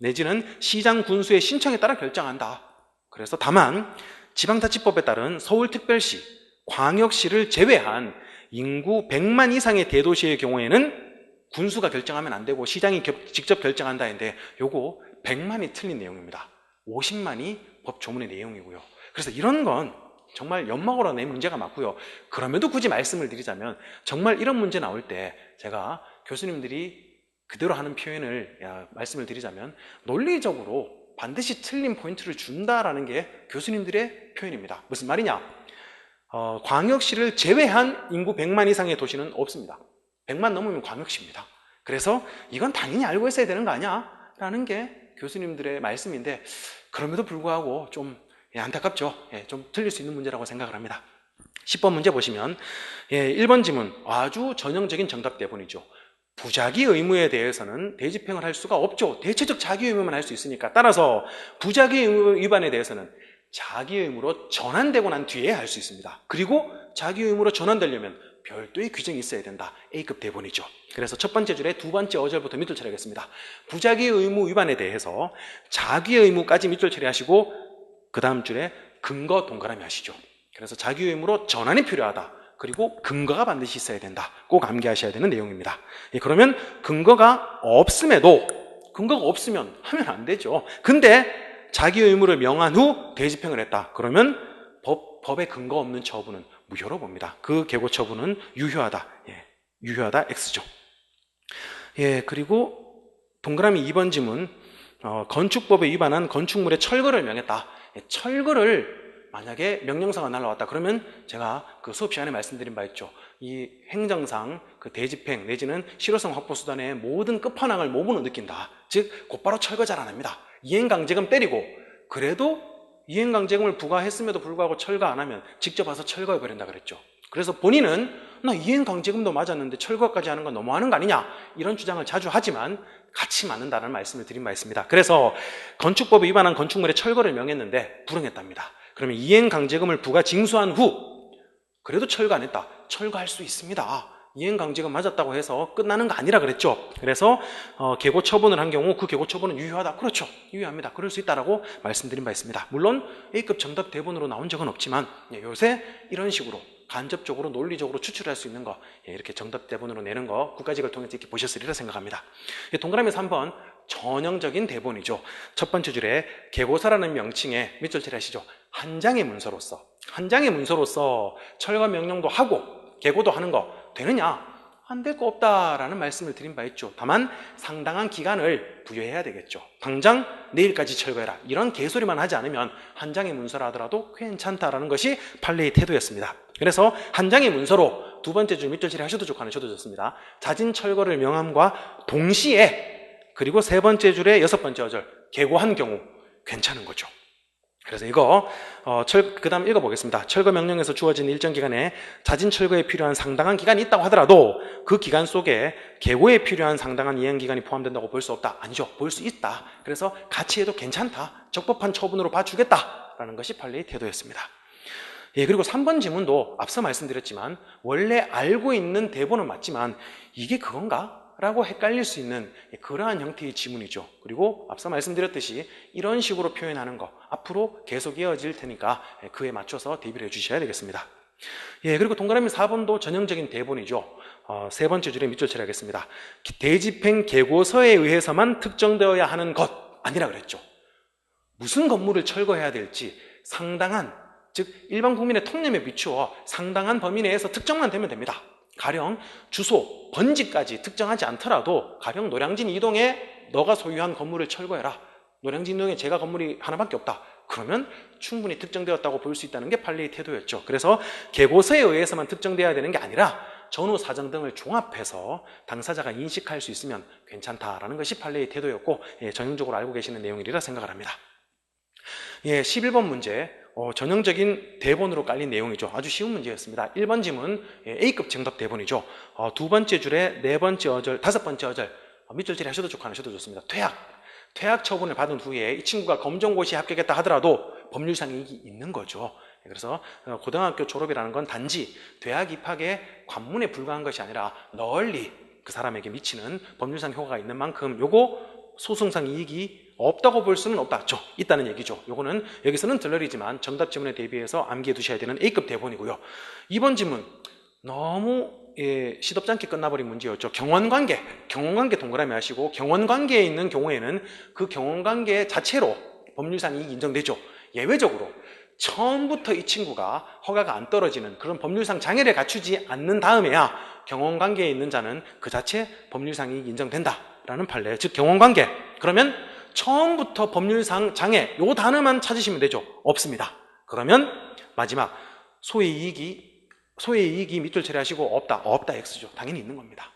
내지는 시장 군수의 신청에 따라 결정한다. 그래서 다만 지방자치법에 따른 서울특별시, 광역시를 제외한 인구 100만 이상의 대도시의 경우에는 군수가 결정하면 안 되고 시장이 직접 결정한다 했는데, 요거 100만이 틀린 내용입니다. 50만이 법 조문의 내용이고요. 그래서 이런 건 정말 엿먹으러 낸 문제가 맞고요. 그럼에도 굳이 말씀을 드리자면 정말 이런 문제 나올 때 제가 교수님들이 그대로 하는 표현을 말씀을 드리자면 논리적으로 반드시 틀린 포인트를 준다라는 게 교수님들의 표현입니다. 무슨 말이냐? 광역시를 제외한 인구 100만 이상의 도시는 없습니다. 100만 넘으면 광역시입니다. 그래서 이건 당연히 알고 있어야 되는 거 아니야? 라는 게 교수님들의 말씀인데, 그럼에도 불구하고 좀 안타깝죠. 좀 틀릴 수 있는 문제라고 생각을 합니다. 10번 문제 보시면 1번 지문 아주 전형적인 정답 대본이죠. 부작위 의무에 대해서는 대집행을 할 수가 없죠. 대체적 자기 의무만 할 수 있으니까. 따라서 부작위 의무 위반에 대해서는 자기 의무로 전환되고 난 뒤에 할 수 있습니다. 그리고 자기 의무로 전환되려면 별도의 규정이 있어야 된다. A급 대본이죠. 그래서 첫 번째 줄에 두 번째 어절부터 밑줄 처리하겠습니다. 부작위 의무 위반에 대해서 자기 의무까지 밑줄 처리하시고 그 다음 줄에 근거 동그라미 하시죠. 그래서 자기 의무로 전환이 필요하다. 그리고 근거가 반드시 있어야 된다. 꼭 암기하셔야 되는 내용입니다. 그러면 근거가 없으면 하면 안 되죠. 근데 자기 의무를 명한 후 대집행을 했다. 그러면 법에 근거 없는 처분은 무효로 봅니다. 그 계고 처분은 유효하다. 유효하다 X죠. 그리고 동그라미 2번 지문, 건축법에 위반한 건축물의 철거를 명했다. 철거를 만약에 명령사가 날라왔다 그러면 제가 그 수업 시간에 말씀드린 바 있죠. 이 행정상 그 대집행 내지는 실효성 확보 수단의 모든 끝판왕을 몸으로 느낀다. 즉 곧바로 철거 잘 안 합니다. 이행강제금 때리고 그래도 이행강제금을 부과했음에도 불구하고 철거 안 하면 직접 와서 철거해 버린다 그랬죠. 그래서 본인은 나 이행강제금도 맞았는데 철거까지 하는 건 너무하는 거 아니냐 이런 주장을 자주 하지만 같이 맞는다는 말씀을 드린 바 있습니다. 그래서 건축법에 위반한 건축물의 철거를 명했는데 불응했답니다. 그러면 이행강제금을 부과 징수한 후 그래도 철거 안 했다. 철거할 수 있습니다. 이행강제금 맞았다고 해서 끝나는 거 아니라 그랬죠. 그래서 계고 처분을 한 경우 그 계고 처분은 유효하다. 그렇죠. 유효합니다. 그럴 수 있다라고 말씀드린 바 있습니다. 물론 A급 정답 대본으로 나온 적은 없지만 요새 이런 식으로 간접적으로 논리적으로 추출할 수 있는 거 이렇게 정답 대본으로 내는 거 국가직을 통해서 이렇게 보셨으리라 생각합니다. 동그라미에서 한번 전형적인 대본이죠. 첫 번째 줄에 계고사라는 명칭에 밑줄 처리하시죠. 한 장의 문서로서 철거 명령도 하고 계고도 하는 거 되느냐? 안 될 거 없다라는 말씀을 드린 바 있죠. 다만 상당한 기간을 부여해야 되겠죠. 당장 내일까지 철거해라 이런 개소리만 하지 않으면 한 장의 문서라 하더라도 괜찮다라는 것이 판례의 태도였습니다. 그래서 한 장의 문서로 두 번째 줄 밑줄 처리하셔도 좋고 안 하셔도 좋습니다. 자진 철거를 명함과 동시에 그리고 세 번째 줄에 여섯 번째 어절 계고한 경우 괜찮은 거죠. 그래서 이거 그 다음 읽어보겠습니다. 철거 명령에서 주어진 일정 기간에 자진 철거에 필요한 상당한 기간이 있다고 하더라도 그 기간 속에 계고에 필요한 상당한 이행 기간이 포함된다고 볼 수 없다. 아니죠. 볼 수 있다. 그래서 같이 해도 괜찮다. 적법한 처분으로 봐주겠다라는 것이 판례의 태도였습니다. 그리고 3번 지문도 앞서 말씀드렸지만 원래 알고 있는 대본은 맞지만 이게 그건가? 라고 헷갈릴 수 있는 그러한 형태의 지문이죠. 그리고 앞서 말씀드렸듯이 이런 식으로 표현하는 거 앞으로 계속 이어질 테니까 그에 맞춰서 대비를 해주셔야 되겠습니다. 그리고 동그라미 4번도 전형적인 대본이죠. 세 번째 줄에 밑줄 처리하겠습니다. 대집행 계고서에 의해서만 특정되어야 하는 것 아니라 그랬죠. 무슨 건물을 철거해야 될지 상당한 즉 일반 국민의 통념에 비추어 상당한 범위 내에서 특정만 되면 됩니다. 가령 주소, 번지까지 특정하지 않더라도 가령 노량진 이동에 너가 소유한 건물을 철거해라. 노량진 이동에 제가 건물이 하나밖에 없다. 그러면 충분히 특정되었다고 볼 수 있다는 게 판례의 태도였죠. 그래서 계고서에 의해서만 특정되어야 되는 게 아니라 전후 사정 등을 종합해서 당사자가 인식할 수 있으면 괜찮다라는 것이 판례의 태도였고 전형적으로 알고 계시는 내용이라 생각을 합니다. 11번 문제 전형적인 대본으로 깔린 내용이죠. 아주 쉬운 문제였습니다. 1번 지문 A급 정답 대본이죠. 두 번째 줄에 네 번째 어절, 다섯 번째 어절 밑줄 처리 하셔도 좋고 안 하셔도 좋습니다. 퇴학 처분을 받은 후에 이 친구가 검정고시에 합격했다 하더라도 법률상 이익이 있는 거죠. 그래서 고등학교 졸업이라는 건 단지 대학 입학의 관문에 불과한 것이 아니라 널리 그 사람에게 미치는 법률상 효과가 있는 만큼 요거 소송상 이익이 없다고 볼 수는 없다. 있다는 얘기죠. 요거는 여기서는 들러리지만 정답 지문에 대비해서 암기해 두셔야 되는 A급 대본이고요. 2번 지문 너무 시덥지 않게 끝나버린 문제였죠. 경원관계 동그라미 하시고 경원관계에 있는 경우에는 그 경원관계 자체로 법률상 이익이 인정되죠. 예외적으로 처음부터 이 친구가 허가가 안 떨어지는 그런 법률상 장애를 갖추지 않는 다음에야 경원관계에 있는 자는 그 자체 법률상 이익이 인정된다라는 판례. 즉 경원관계. 그러면 처음부터 법률상 장애 요 단어만 찾으시면 되죠. 없습니다. 그러면 마지막 소의 이익이 밑줄 처리하시고 없다 X죠. 당연히 있는 겁니다.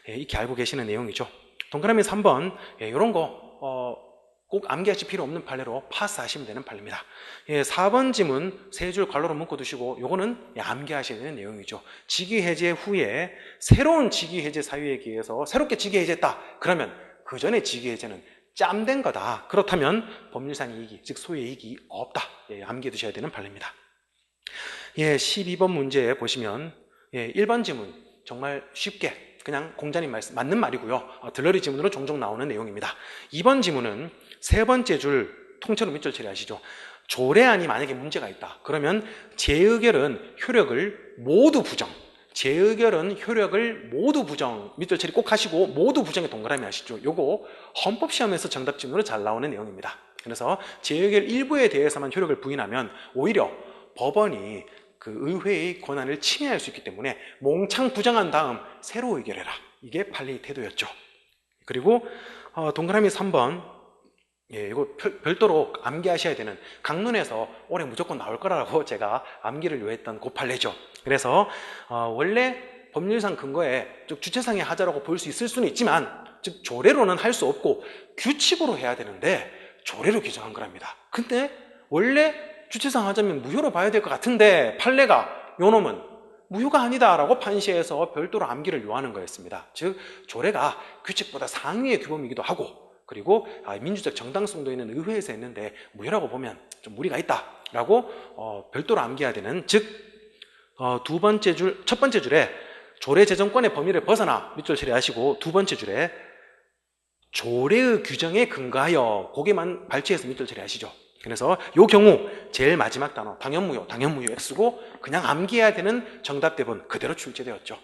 이렇게 알고 계시는 내용이죠. 동그라미 3번 이런 거 꼭 암기하실 필요 없는 판례로 파스하시면 되는 판례입니다. 4번 지문 세 줄 괄호로 묶어 두시고 요거는 암기하셔야 되는 내용이죠. 직위해제 후에 새로운 직위해제 사유에 의해서 새롭게 직위해제했다. 그러면 그 전에 직위해제는 짬된 거다. 그렇다면 법률상 이익이 즉 소의 이익이 없다. 암기해 두셔야 되는 판례입니다. 12번 문제에 보시면 1번 지문 정말 쉽게 그냥 공자님 말씀 맞는 말이고요. 들러리 지문으로 종종 나오는 내용입니다. 2번 지문은 세 번째 줄 통째로 밑줄 처리하시죠. 조례안이 만약에 문제가 있다. 그러면 재의결은 효력을 모두 부정. 밑줄 처리 꼭 하시고 모두 부정에 동그라미 하시죠. 요거 헌법시험에서 정답 지문으로 잘 나오는 내용입니다. 그래서 재의결 일부에 대해서만 효력을 부인하면 오히려 법원이 그 의회의 권한을 침해할 수 있기 때문에 몽창 부정한 다음 새로 의결해라. 이게 판례의 태도였죠. 그리고 동그라미 3번 이거 별도로 암기하셔야 되는, 강론에서 올해 무조건 나올 거라고 제가 암기를 요했던 그 판례죠. 그래서 원래 법률상 근거에 즉 주체상의 하자라고 볼 수 있을 수는 있지만, 즉 조례로는 할 수 없고 규칙으로 해야 되는데 조례로 규정한 거랍니다. 근데 원래 주체상 하자면 무효로 봐야 될 것 같은데 판례가 요놈은 무효가 아니다라고 판시해서 별도로 암기를 요하는 거였습니다. 즉 조례가 규칙보다 상위의 규범이기도 하고, 그리고 민주적 정당성도 있는 의회에서 했는데 무효라고 보면 좀 무리가 있다라고 별도로 암기해야 되는, 즉 첫 번째 줄에 조례 제정권의 범위를 벗어나 밑줄 처리하시고, 두 번째 줄에 조례의 규정에 근거하여 고개만 발췌해서 밑줄 처리하시죠. 그래서 요 경우 제일 마지막 단어 당연무효 쓰고 그냥 암기해야 되는 정답 대본 그대로 출제되었죠.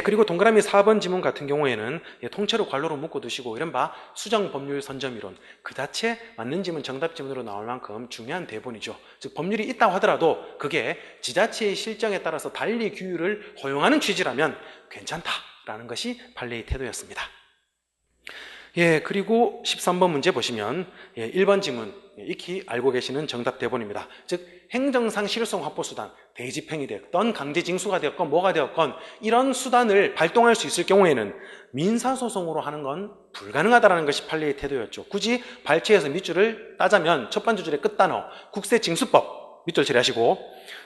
그리고 동그라미 4번 지문 같은 경우에는 통째로 괄호로 묶어 두시고, 이른바 수정 법률 선점이론 그 자체 맞는 지문 정답 지문으로 나올 만큼 중요한 대본이죠. 즉 법률이 있다고 하더라도 그게 지자체의 실정에 따라서 달리 규율을 허용하는 취지라면 괜찮다라는 것이 판례의 태도였습니다. 그리고 13번 문제 보시면 1번 지문 익히 알고 계시는 정답 대본입니다. 즉 행정상 실효성 확보 수단, 대집행이 되었건 강제징수가 되었건 뭐가 되었건 이런 수단을 발동할 수 있을 경우에는 민사소송으로 하는 건 불가능하다는 것이 판례의 태도였죠. 굳이 발췌해서 밑줄을 따자면 첫 번째 줄의 끝단어 국세징수법 밑줄 처리하시고,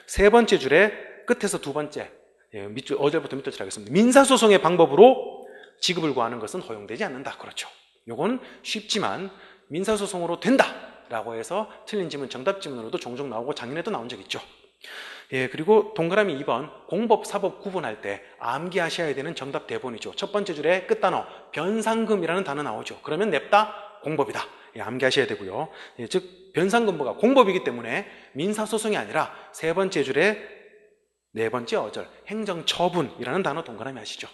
세 번째 줄의 끝에서 두 번째 밑줄 어절부터 밑줄 처리하겠습니다. 민사소송의 방법으로 지급을 구하는 것은 허용되지 않는다. 그렇죠. 요건 쉽지만 민사소송으로 된다라고 해서 틀린 지문 정답 지문으로도 종종 나오고 작년에도 나온 적 있죠. 그리고 동그라미 2번 공법, 사법 구분할 때 암기하셔야 되는 정답 대본이죠. 첫 번째 줄에 끝단어 변상금이라는 단어 나오죠. 그러면 냅다 공법이다. 암기하셔야 되고요. 즉 변상금부가 공법이기 때문에 민사소송이 아니라 세 번째 줄에 네 번째 어절 행정처분이라는 단어 동그라미 하시죠.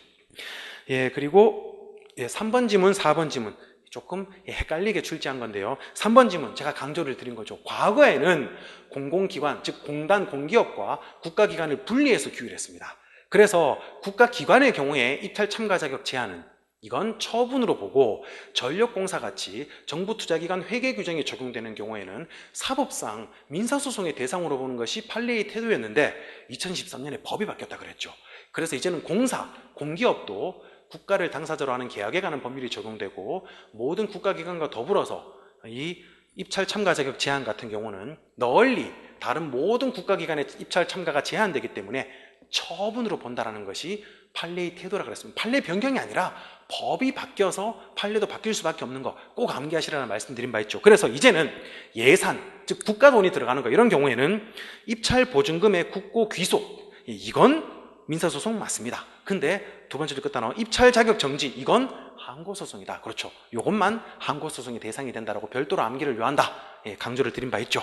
그리고 3번 지문, 4번 지문 조금 헷갈리게 출제한 건데요. 3번 지문 제가 강조를 드린 거죠. 과거에는 공공기관, 즉 공단, 공기업과 국가기관을 분리해서 규율했습니다. 그래서 국가기관의 경우에 입찰 참가 자격 제한은 이건 처분으로 보고, 전력공사같이 정부투자기관 회계 규정이 적용되는 경우에는 사법상 민사소송의 대상으로 보는 것이 판례의 태도였는데 2013년에 법이 바뀌었다 그랬죠. 그래서 이제는 공사, 공기업도 국가를 당사자로 하는 계약에 관한 법률이 적용되고, 모든 국가기관과 더불어서 이 입찰 참가 자격 제한 같은 경우는 널리 다른 모든 국가기관의 입찰 참가가 제한되기 때문에 처분으로 본다라는 것이 판례의 태도라 그랬습니다. 판례 변경이 아니라 법이 바뀌어서 판례도 바뀔 수밖에 없는 거 꼭 암기하시라는 말씀드린 바 있죠. 그래서 이제는 예산, 즉 국가 돈이 들어가는 거 이런 경우에는 입찰 보증금의 국고 귀속 이건 민사소송 맞습니다. 근데 두 번째 끝단어 입찰 자격 정지 이건 항고소송이다. 그렇죠. 이것만 항고소송의 대상이 된다라고 별도로 암기를 요한다. 강조를 드린 바 있죠.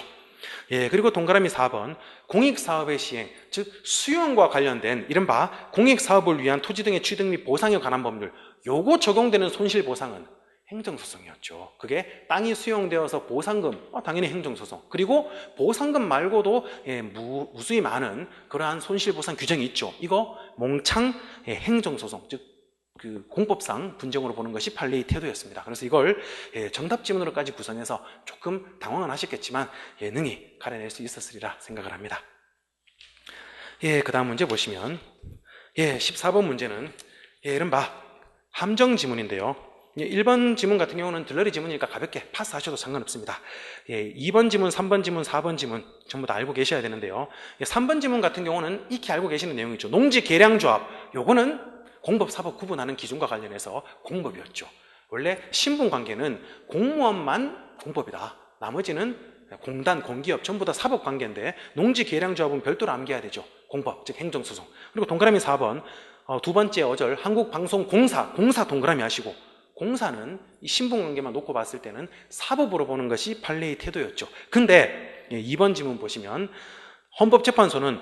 그리고 동그라미 4번 공익사업의 시행, 즉 수용과 관련된 이른바 공익사업을 위한 토지 등의 취득 및 보상에 관한 법률, 요거 적용되는 손실보상은 행정소송이었죠. 그게 땅이 수용되어서 보상금, 당연히 행정소송. 그리고 보상금 말고도 무수히 많은 그러한 손실보상 규정이 있죠. 이거 몽창 행정소송, 즉 그 공법상 분쟁으로 보는 것이 판례의 태도였습니다. 그래서 이걸 정답 지문으로까지 구성해서 조금 당황은 하셨겠지만 능히 가려낼 수 있었으리라 생각을 합니다. 그 다음 문제 보시면 14번 문제는 이른바 함정 지문인데요. 1번 지문 같은 경우는 들러리 지문이니까 가볍게 파스하셔도 상관없습니다. 2번 지문, 3번 지문, 4번 지문 전부 다 알고 계셔야 되는데요. 3번 지문 같은 경우는 익히 알고 계시는 내용이죠. 농지 계량조합, 요거는 공법, 사법 구분하는 기준과 관련해서 공법이었죠. 원래 신분관계는 공무원만 공법이다. 나머지는 공단, 공기업 전부 다 사법관계인데 농지 계량조합은 별도로 암기해야 되죠. 공법, 즉 행정소송. 그리고 동그라미 4번 두 번째 어절 한국방송공사, 공사 동그라미 하시고, 공사는 이 신분관계만 놓고 봤을 때는 사법으로 보는 것이 판례의 태도였죠. 근데 2번 지문 보시면 헌법재판소는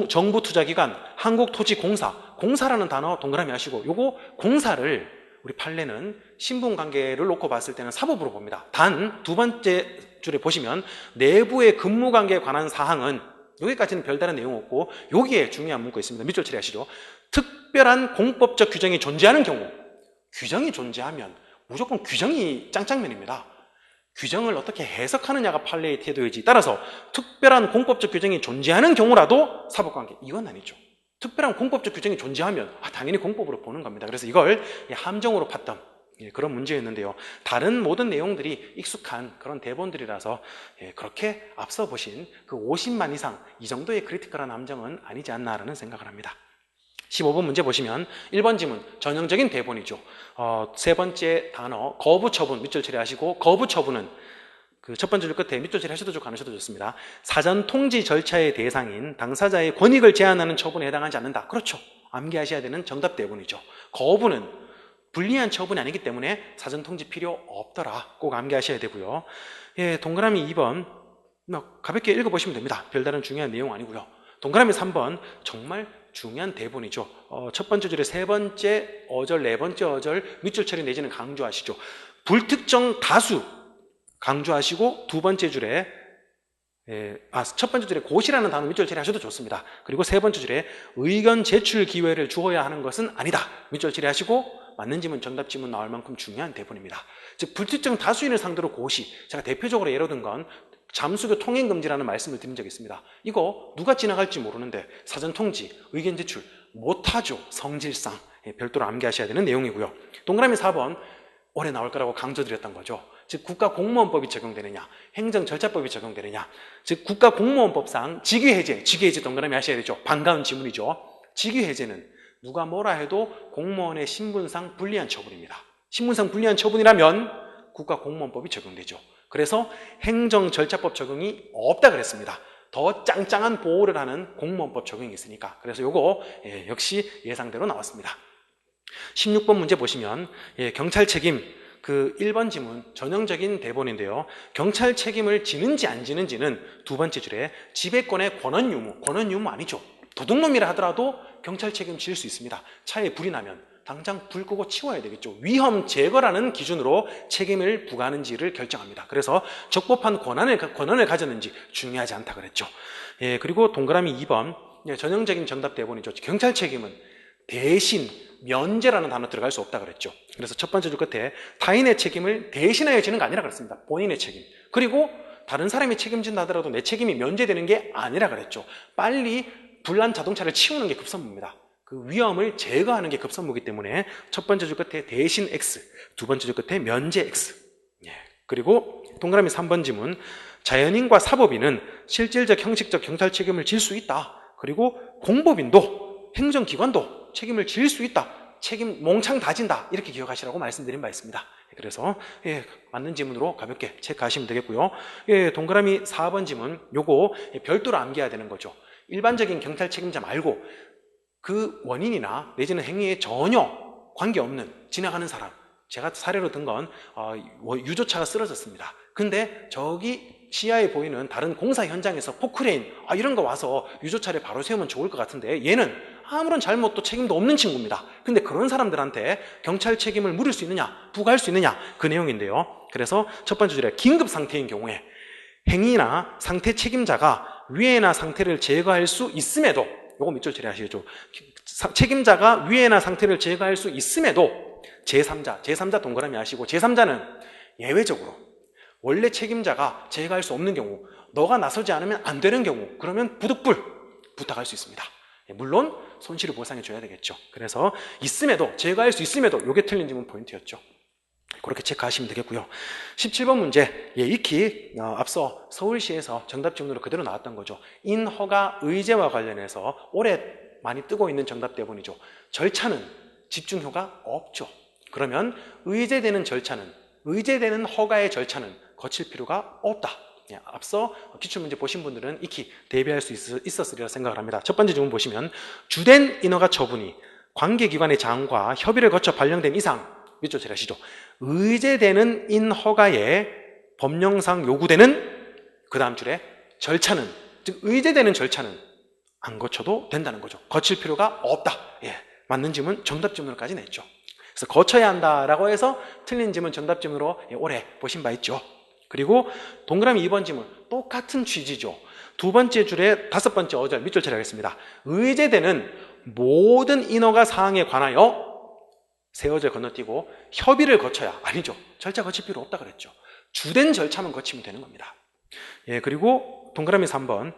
정부투자기관, 한국토지공사, 공사라는 단어 동그라미 하시고, 요거 공사를 우리 판례는 신분관계를 놓고 봤을 때는 사법으로 봅니다. 단 두 번째 줄에 보시면 내부의 근무관계에 관한 사항은 여기까지는 별다른 내용 없고, 여기에 중요한 문구가 있습니다. 밑줄 처리하시죠. 특별한 공법적 규정이 존재하는 경우, 규정이 존재하면 무조건 규정이 짱짱맨입니다. 규정을 어떻게 해석하느냐가 판례의 태도이지, 따라서 특별한 공법적 규정이 존재하는 경우라도 사법관계, 이건 아니죠. 특별한 공법적 규정이 존재하면 당연히 공법으로 보는 겁니다. 그래서 이걸 함정으로 팠던 그런 문제였는데요. 다른 모든 내용들이 익숙한 그런 대본들이라서 그렇게 앞서 보신 그 50만 이상 이 정도의 크리티컬한 함정은 아니지 않나라는 생각을 합니다. 15번 문제 보시면 1번 지문 전형적인 대본이죠. 세 번째 단어 거부 처분 밑줄 처리하시고, 거부 처분은 그 첫 번째 줄 끝에 밑줄 처리하셔도 좋고 안 하셔도 좋습니다. 사전 통지 절차의 대상인 당사자의 권익을 제한하는 처분에 해당하지 않는다. 그렇죠. 암기하셔야 되는 정답 대본이죠. 거부는 불리한 처분이 아니기 때문에 사전 통지 필요 없더라. 꼭 암기하셔야 되고요. 동그라미 2번 가볍게 읽어보시면 됩니다. 별다른 중요한 내용 아니고요. 동그라미 3번 정말 중요한 대본이죠. 첫 번째 줄에 세 번째 어절, 네 번째 어절 밑줄 처리 내지는 강조하시죠. 불특정 다수 강조하시고, 두 번째 줄에 첫 번째 줄에 고시라는 단어 밑줄 처리하셔도 좋습니다. 그리고 세 번째 줄에 의견 제출 기회를 주어야 하는 것은 아니다. 밑줄 처리하시고, 맞는 지문, 정답 지문 나올 만큼 중요한 대본입니다. 즉 불특정 다수인을 상대로 고시, 제가 대표적으로 예로 든 건 잠수교 통행금지라는 말씀을 드린 적이 있습니다. 이거 누가 지나갈지 모르는데 사전 통지, 의견 제출 못하죠. 성질상. 별도로 암기하셔야 되는 내용이고요. 동그라미 4번 올해 나올 거라고 강조드렸던 거죠. 즉 국가공무원법이 적용되느냐, 행정절차법이 적용되느냐. 즉 국가공무원법상 직위해제 동그라미 하셔야 되죠. 반가운 지문이죠. 직위해제는 누가 뭐라 해도 공무원의 신분상 불리한 처분입니다. 신분상 불리한 처분이라면 국가공무원법이 적용되죠. 그래서 행정절차법 적용이 없다 그랬습니다. 더 짱짱한 보호를 하는 공무원법 적용이 있으니까. 그래서 요거 역시 예상대로 나왔습니다. 16번 문제 보시면 경찰 책임, 그 1번 지문 전형적인 대본인데요. 경찰 책임을 지는지 안 지는지는 두 번째 줄에 지배권의 권한 유무 아니죠. 도둑놈이라 하더라도 경찰 책임 질 수 있습니다. 차에 불이 나면 당장 불 끄고 치워야 되겠죠. 위험 제거라는 기준으로 책임을 부과하는지를 결정합니다. 그래서 적법한 권한을 가졌는지 중요하지 않다 그랬죠. 그리고 동그라미 2번 전형적인 정답 대본이죠. 경찰 책임은 대신, 면제라는 단어 들어갈 수 없다 그랬죠. 그래서 첫 번째 줄 끝에 타인의 책임을 대신하여 지는 거 아니라 그랬습니다. 본인의 책임. 그리고 다른 사람이 책임진다 하더라도 내 책임이 면제되는 게 아니라 그랬죠. 빨리 불난 자동차를 치우는 게 급선무입니다. 그 위험을 제거하는 게 급선무이기 때문에 첫 번째 줄 끝에 대신 X, 두 번째 줄 끝에 면제 X. 그리고 동그라미 3번 지문 자연인과 사법인은 실질적 형식적 경찰 책임을 질 수 있다. 그리고 공법인도 행정기관도 책임을 질 수 있다. 책임 몽창 다진다. 이렇게 기억하시라고 말씀드린 바 있습니다. 그래서 맞는 지문으로 가볍게 체크하시면 되겠고요. 동그라미 4번 지문 요거 별도로 암기해야 되는 거죠. 일반적인 경찰 책임자 말고 그 원인이나 내지는 행위에 전혀 관계없는 지나가는 사람, 제가 사례로 든 건 유조차가 쓰러졌습니다. 근데 저기 시야에 보이는 다른 공사 현장에서 포크레인 이런 거 와서 유조차를 바로 세우면 좋을 것 같은데 얘는 아무런 잘못도 책임도 없는 친구입니다. 근데 그런 사람들한테 경찰 책임을 물을 수 있느냐, 부과할 수 있느냐, 그 내용인데요. 그래서 첫 번째 줄에 긴급 상태인 경우에 행위나 상태 책임자가 위해나 상태를 제거할 수 있음에도, 요거 밑줄 처리하시죠. 책임자가 위해나 상태를 제거할 수 있음에도 제3자 동그라미 하시고, 제3자는 예외적으로 원래 책임자가 제거할 수 없는 경우, 너가 나서지 않으면 안 되는 경우, 그러면 부득불 부탁할 수 있습니다. 물론 손실을 보상해 줘야 되겠죠. 그래서 있음에도, 제거할 수 있음에도, 요게 틀린 지문 포인트였죠. 그렇게 체크하시면 되겠고요. 17번 문제, 익히 앞서 서울시에서 정답 지문으로 그대로 나왔던 거죠. 인허가 의제와 관련해서 올해 많이 뜨고 있는 정답 대본이죠. 절차는 집중효과 없죠. 그러면 의제되는 허가의 절차는 거칠 필요가 없다. 앞서 기출문제 보신 분들은 익히 대비할 수 있었으리라 생각을 합니다. 첫 번째 질문 보시면 주된 인허가 처분이 관계기관의 장과 협의를 거쳐 발령된 이상, 밑줄 처리하시죠. 의제되는 인허가에 법령상 요구되는 그 다음 줄에 절차는, 즉 의제되는 절차는 안 거쳐도 된다는 거죠. 거칠 필요가 없다. 맞는 지문 정답 지문으로까지 냈죠. 그래서 거쳐야 한다라고 해서 틀린 지문 정답 지문으로 올해 보신 바 있죠. 그리고 동그라미 2번 지문 똑같은 취지죠. 두 번째 줄에 다섯 번째 어절 밑줄 처리하겠습니다. 의제되는 모든 인허가 사항에 관하여 세 어절 건너뛰고 협의를 거쳐야, 아니죠. 절차 거칠 필요 없다 그랬죠. 주된 절차만 거치면 되는 겁니다. 예, 그리고 동그라미 3번.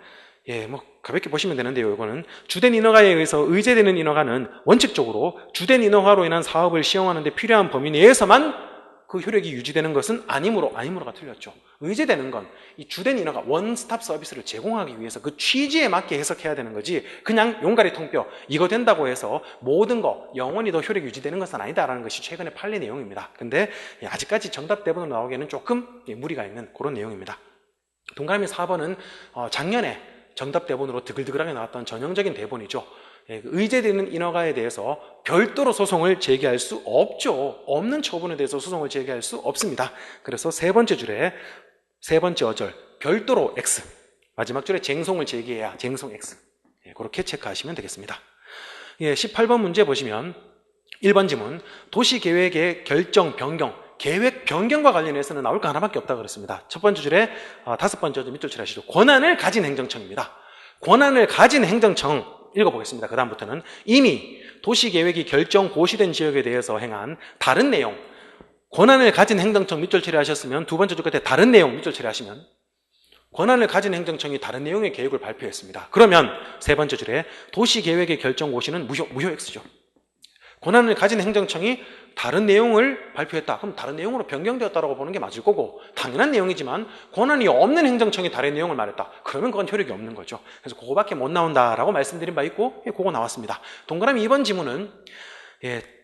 예, 뭐 가볍게 보시면 되는데요. 이거는 주된 인허가에 의해서 의제되는 인허가는 원칙적으로 주된 인허가로 인한 사업을 시행하는 데 필요한 범위 내에서만 그 효력이 유지되는 것은 아니므로가 틀렸죠. 의제되는 건 이 주된 인허가 원스톱 서비스를 제공하기 위해서 그 취지에 맞게 해석해야 되는 거지, 그냥 용가리 통뼈 이거 된다고 해서 모든 거 영원히 더 효력이 유지되는 것은 아니다라는 것이 최근의 판례 내용입니다. 근데 아직까지 정답 대본으로 나오기에는 조금 무리가 있는 그런 내용입니다. 동그라미 4번은 작년에 정답 대본으로 드글드글하게 나왔던 전형적인 대본이죠. 의제되는 인허가에 대해서 별도로 소송을 제기할 수 없죠. 없는 처분에 대해서 소송을 제기할 수 없습니다. 그래서 세 번째 줄에 세 번째 어절 별도로 X, 마지막 줄에 쟁송을 제기해야 쟁송 X, 그렇게 체크하시면 되겠습니다. 18번 문제 보시면 1번 지문 도시계획의 결정 변경, 계획 변경과 관련해서는 나올 거 하나밖에 없다 그랬습니다. 첫 번째 줄에 다섯 번째 줄 밑줄 칠하시죠. 권한을 가진 행정청입니다. 권한을 가진 행정청 읽어보겠습니다. 그 다음부터는 이미 도시계획이 결정 고시된 지역에 대해서 행한 다른 내용, 권한을 가진 행정청 밑줄 칠하셨으면 두 번째 줄 끝에 다른 내용 밑줄 칠하시면 권한을 가진 행정청이 다른 내용의 계획을 발표했습니다. 그러면 세 번째 줄에 도시계획의 결정 고시는 무효 X죠. 권한을 가진 행정청이 다른 내용을 발표했다. 그럼 다른 내용으로 변경되었다고 보는 게 맞을 거고, 당연한 내용이지만 권한이 없는 행정청이 다른 내용을 말했다. 그러면 그건 효력이 없는 거죠. 그래서 그거밖에 못 나온다라고 말씀드린 바 있고, 그거 나왔습니다. 동그라미 2번 지문은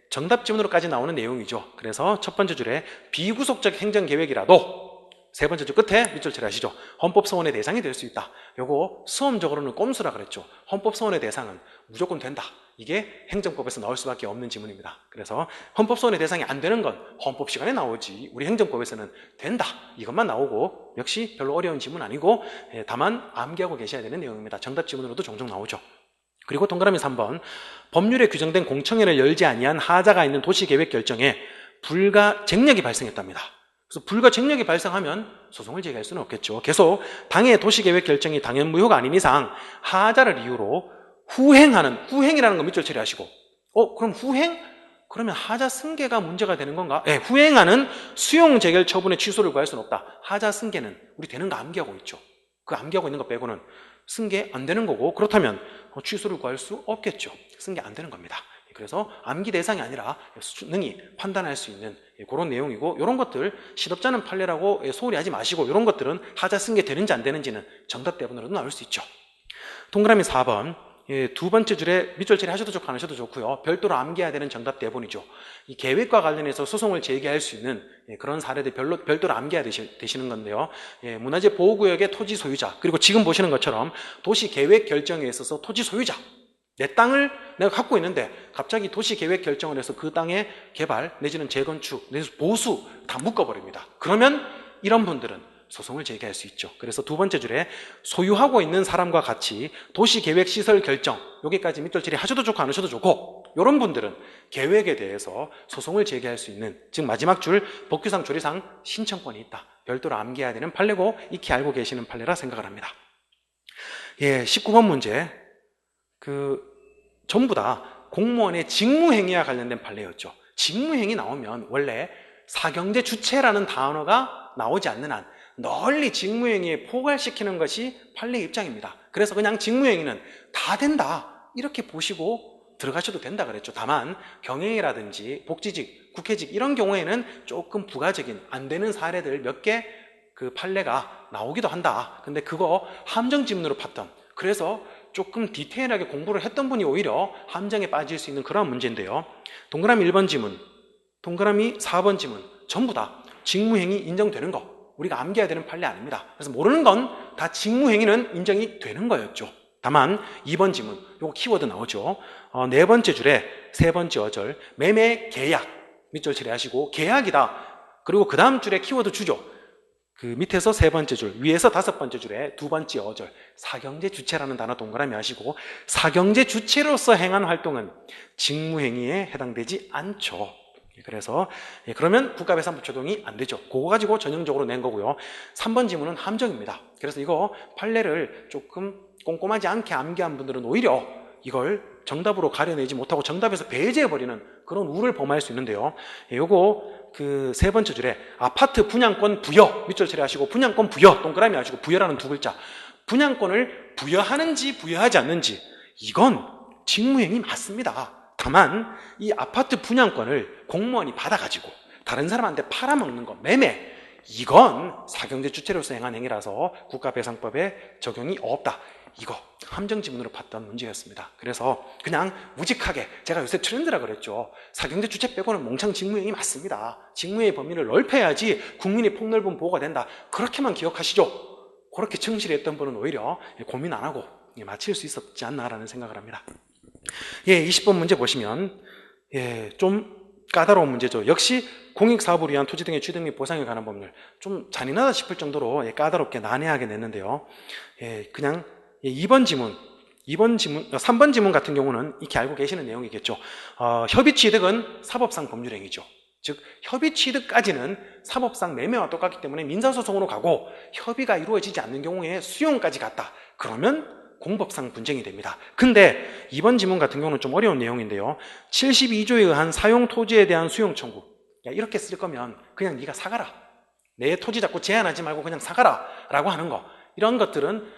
정답 지문으로까지 나오는 내용이죠. 그래서 첫 번째 줄에 비구속적 행정계획이라도 세 번째 줄 끝에 밑줄 칠하시죠. 헌법소원의 대상이 될 수 있다. 요거 수험적으로는 꼼수라 그랬죠. 헌법소원의 대상은 무조건 된다. 이게 행정법에서 나올 수밖에 없는 지문입니다. 그래서 헌법소원의 대상이 안 되는 건 헌법 시간에 나오지 우리 행정법에서는 된다. 이것만 나오고 역시 별로 어려운 지문 아니고 다만 암기하고 계셔야 되는 내용입니다. 정답 지문으로도 종종 나오죠. 그리고 동그라미 3번 법률에 규정된 공청회를 열지 아니한 하자가 있는 도시계획 결정에 불가쟁력이 발생했답니다. 그래서 불가쟁력이 발생하면 소송을 제기할 수는 없겠죠. 계속 당의 도시계획 결정이 당연무효가 아닌 이상 하자를 이유로 후행이라는 거 밑줄 처리하시고 그럼 후행? 그러면 하자 승계가 문제가 되는 건가? 후행하는 수용 재결 처분의 취소를 구할 수는 없다. 하자 승계는 우리 되는 거 암기하고 있죠. 그 암기하고 있는 거 빼고는 승계 안 되는 거고, 그렇다면 취소를 구할 수 없겠죠. 승계 안 되는 겁니다. 그래서 암기 대상이 아니라 능히 판단할 수 있는 그런 내용이고, 이런 것들 시덥잖은 판례라고 소홀히 하지 마시고, 이런 것들은 하자 승계 되는지 안 되는지는 정답 대본으로도 나올 수 있죠. 동그라미 4번 두 번째 줄에 밑줄 처리 하셔도 좋고 안 하셔도 좋고요. 별도로 암기해야 되는 정답 대본이죠. 이 계획과 관련해서 소송을 제기할 수 있는 그런 사례들 별도로 암기해야 되시는 건데요. 문화재 보호구역의 토지 소유자, 그리고 지금 보시는 것처럼 도시 계획 결정에 있어서 토지 소유자, 내 땅을 내가 갖고 있는데 갑자기 도시 계획 결정을 해서 그 땅의 개발 내지는 재건축 내지는 보수 다 묶어버립니다. 그러면 이런 분들은 소송을 제기할 수 있죠. 그래서 두 번째 줄에 소유하고 있는 사람과 같이 도시계획시설 결정, 여기까지 밑줄 처리 하셔도 좋고 안 하셔도 좋고, 이런 분들은 계획에 대해서 소송을 제기할 수 있는, 즉 마지막 줄 법규상 조리상 신청권이 있다. 별도로 암기해야 되는 판례고 익히 알고 계시는 판례라 생각을 합니다. 19번 문제 전부 다 공무원의 직무행위와 관련된 판례였죠. 직무행위 나오면 원래 사경제 주체라는 단어가 나오지 않는 한 널리 직무행위에 포괄시키는 것이 판례 입장입니다. 그래서 그냥 직무행위는 다 된다 이렇게 보시고 들어가셔도 된다 그랬죠. 다만 경영이라든지 복지직, 국회직 이런 경우에는 조금 부가적인 안 되는 사례들 몇 개 그 판례가 나오기도 한다. 근데 그거 함정 지문으로 봤던, 그래서 조금 디테일하게 공부를 했던 분이 오히려 함정에 빠질 수 있는 그런 문제인데요. 동그라미 1번 지문, 동그라미 4번 지문 전부 다 직무행위 인정되는 거 우리가 암기해야 되는 판례 아닙니다. 그래서 모르는 건 다 직무행위는 인정이 되는 거였죠. 다만 2번 지문, 요거 키워드 나오죠. 네 번째 줄에 세 번째 어절 매매 계약 밑줄 처리하시고 계약이다. 그리고 그 다음 줄에 키워드 주죠. 그 밑에서 세 번째 줄, 위에서 다섯 번째 줄에 두 번째 어절 사경제 주체라는 단어 동그라미 하시고, 사경제 주체로서 행한 활동은 직무행위에 해당되지 않죠. 그래서 그러면 국가배상부 적용이 안 되죠. 그거 가지고 전형적으로 낸 거고요. 3번 지문은 함정입니다. 그래서 이거 판례를 조금 꼼꼼하지 않게 암기한 분들은 오히려 이걸 정답으로 가려내지 못하고 정답에서 배제해버리는 그런 우를 범할 수 있는데요. 요거 그 세 번째 줄에 아파트 분양권 부여 밑줄 처리하시고 분양권 부여 동그라미 하시고 부여라는 두 글자 분양권을 부여하는지 부여하지 않는지 이건 직무행위 맞습니다. 다만 이 아파트 분양권을 공무원이 받아가지고 다른 사람한테 팔아먹는 거 매매 이건 사경제 주체로서 행한 행위라서 국가배상법에 적용이 없다. 이거 함정지문으로 봤던 문제였습니다. 그래서 그냥 무직하게 제가 요새 트렌드라 그랬죠. 사경제 주체 빼고는 몽창 직무행위 맞습니다. 직무의 범위를 넓혀야지 국민의 폭넓은 보호가 된다. 그렇게만 기억하시죠. 그렇게 충실했던 분은 오히려 고민 안 하고 마칠 수 있었지 않나라는 생각을 합니다. 20번 문제 보시면 좀 까다로운 문제죠. 역시 공익사업을 위한 토지 등의 취득 및 보상에 관한 법률 좀 잔인하다 싶을 정도로 까다롭게 난해하게 냈는데요. 그냥 3번 지문 같은 경우는 익히 알고 계시는 내용이겠죠. 협의 취득은 사법상 법률행위죠. 즉 협의 취득까지는 사법상 매매와 똑같기 때문에 민사소송으로 가고 협의가 이루어지지 않는 경우에 수용까지 갔다. 그러면 공법상 분쟁이 됩니다. 근데 이번 지문 같은 경우는 좀 어려운 내용인데요. 72조에 의한 사용 토지에 대한 수용 청구. 이렇게 쓸 거면 그냥 네가 사가라. 내 토지 자꾸 제한하지 말고 그냥 사가라 라고 하는 거. 이런 것들은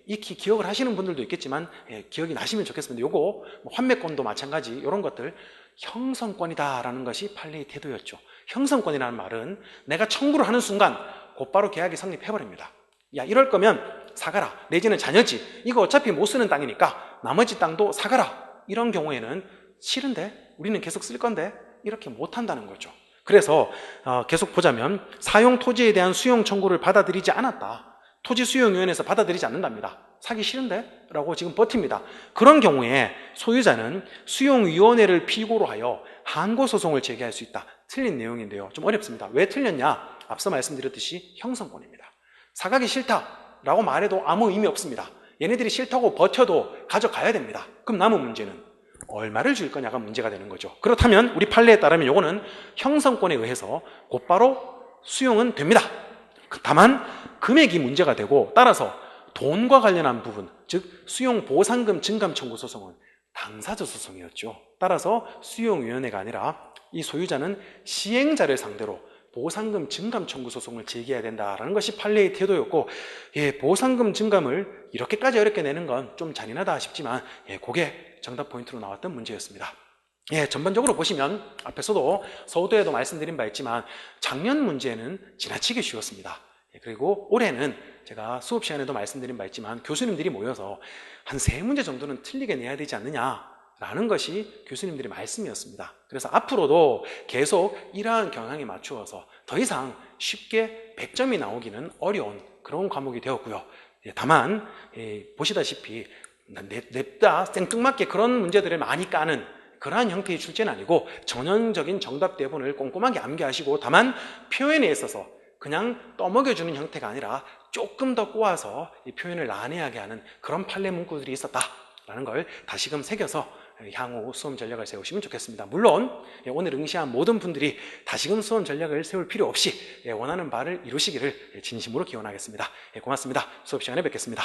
익히 기억을 하시는 분들도 있겠지만 기억이 나시면 좋겠습니다. 요거 환매권도 마찬가지 이런 것들 형성권이다라는 것이 판례의 태도였죠. 형성권이라는 말은 내가 청구를 하는 순간 곧바로 계약이 성립해버립니다. 이럴 거면 사가라. 내지는 자녀지. 이거 어차피 못 쓰는 땅이니까 나머지 땅도 사가라. 이런 경우에는 싫은데 우리는 계속 쓸 건데 이렇게 못한다는 거죠. 그래서 계속 보자면 사용 토지에 대한 수용 청구를 받아들이지 않았다. 토지수용위원회에서 받아들이지 않는답니다. 사기 싫은데? 라고 지금 버팁니다. 그런 경우에 소유자는 수용위원회를 필고로 하여 항고소송을 제기할 수 있다. 틀린 내용인데요. 좀 어렵습니다. 왜 틀렸냐? 앞서 말씀드렸듯이 형성권입니다. 사가기 싫다라고 말해도 아무 의미 없습니다. 얘네들이 싫다고 버텨도 가져가야 됩니다. 그럼 남은 문제는 얼마를 줄 거냐가 문제가 되는 거죠. 그렇다면 우리 판례에 따르면 요거는 형성권에 의해서 곧바로 수용은 됩니다. 다만 금액이 문제가 되고 따라서 돈과 관련한 부분, 즉 수용 보상금 증감 청구 소송은 당사자 소송이었죠. 따라서 수용위원회가 아니라 이 소유자는 시행자를 상대로 보상금 증감 청구 소송을 제기해야 된다라는 것이 판례의 태도였고, 보상금 증감을 이렇게까지 어렵게 내는 건 좀 잔인하다 싶지만 그게 정답 포인트로 나왔던 문제였습니다. 전반적으로 보시면 앞에서도 서두에도 말씀드린 바 있지만 작년 문제는 지나치게 쉬웠습니다. 그리고 올해는 제가 수업 시간에도 말씀드린 바 있지만 교수님들이 모여서 한 3문제 정도는 틀리게 내야 되지 않느냐라는 것이 교수님들의 말씀이었습니다. 그래서 앞으로도 계속 이러한 경향에 맞추어서 더 이상 쉽게 100점이 나오기는 어려운 그런 과목이 되었고요. 다만 보시다시피 냅다 생뚱맞게 그런 문제들을 많이 까는 그러한 형태의 출제는 아니고 전형적인 정답 대본을 꼼꼼하게 암기하시고 다만 표현에 있어서 그냥 떠먹여주는 형태가 아니라 조금 더 꼬아서 이 표현을 난해하게 하는 그런 판례 문구들이 있었다라는 걸 다시금 새겨서 향후 수험 전략을 세우시면 좋겠습니다. 물론 오늘 응시한 모든 분들이 다시금 수험 전략을 세울 필요 없이 원하는 바를 이루시기를 진심으로 기원하겠습니다. 고맙습니다. 수업 시간에 뵙겠습니다.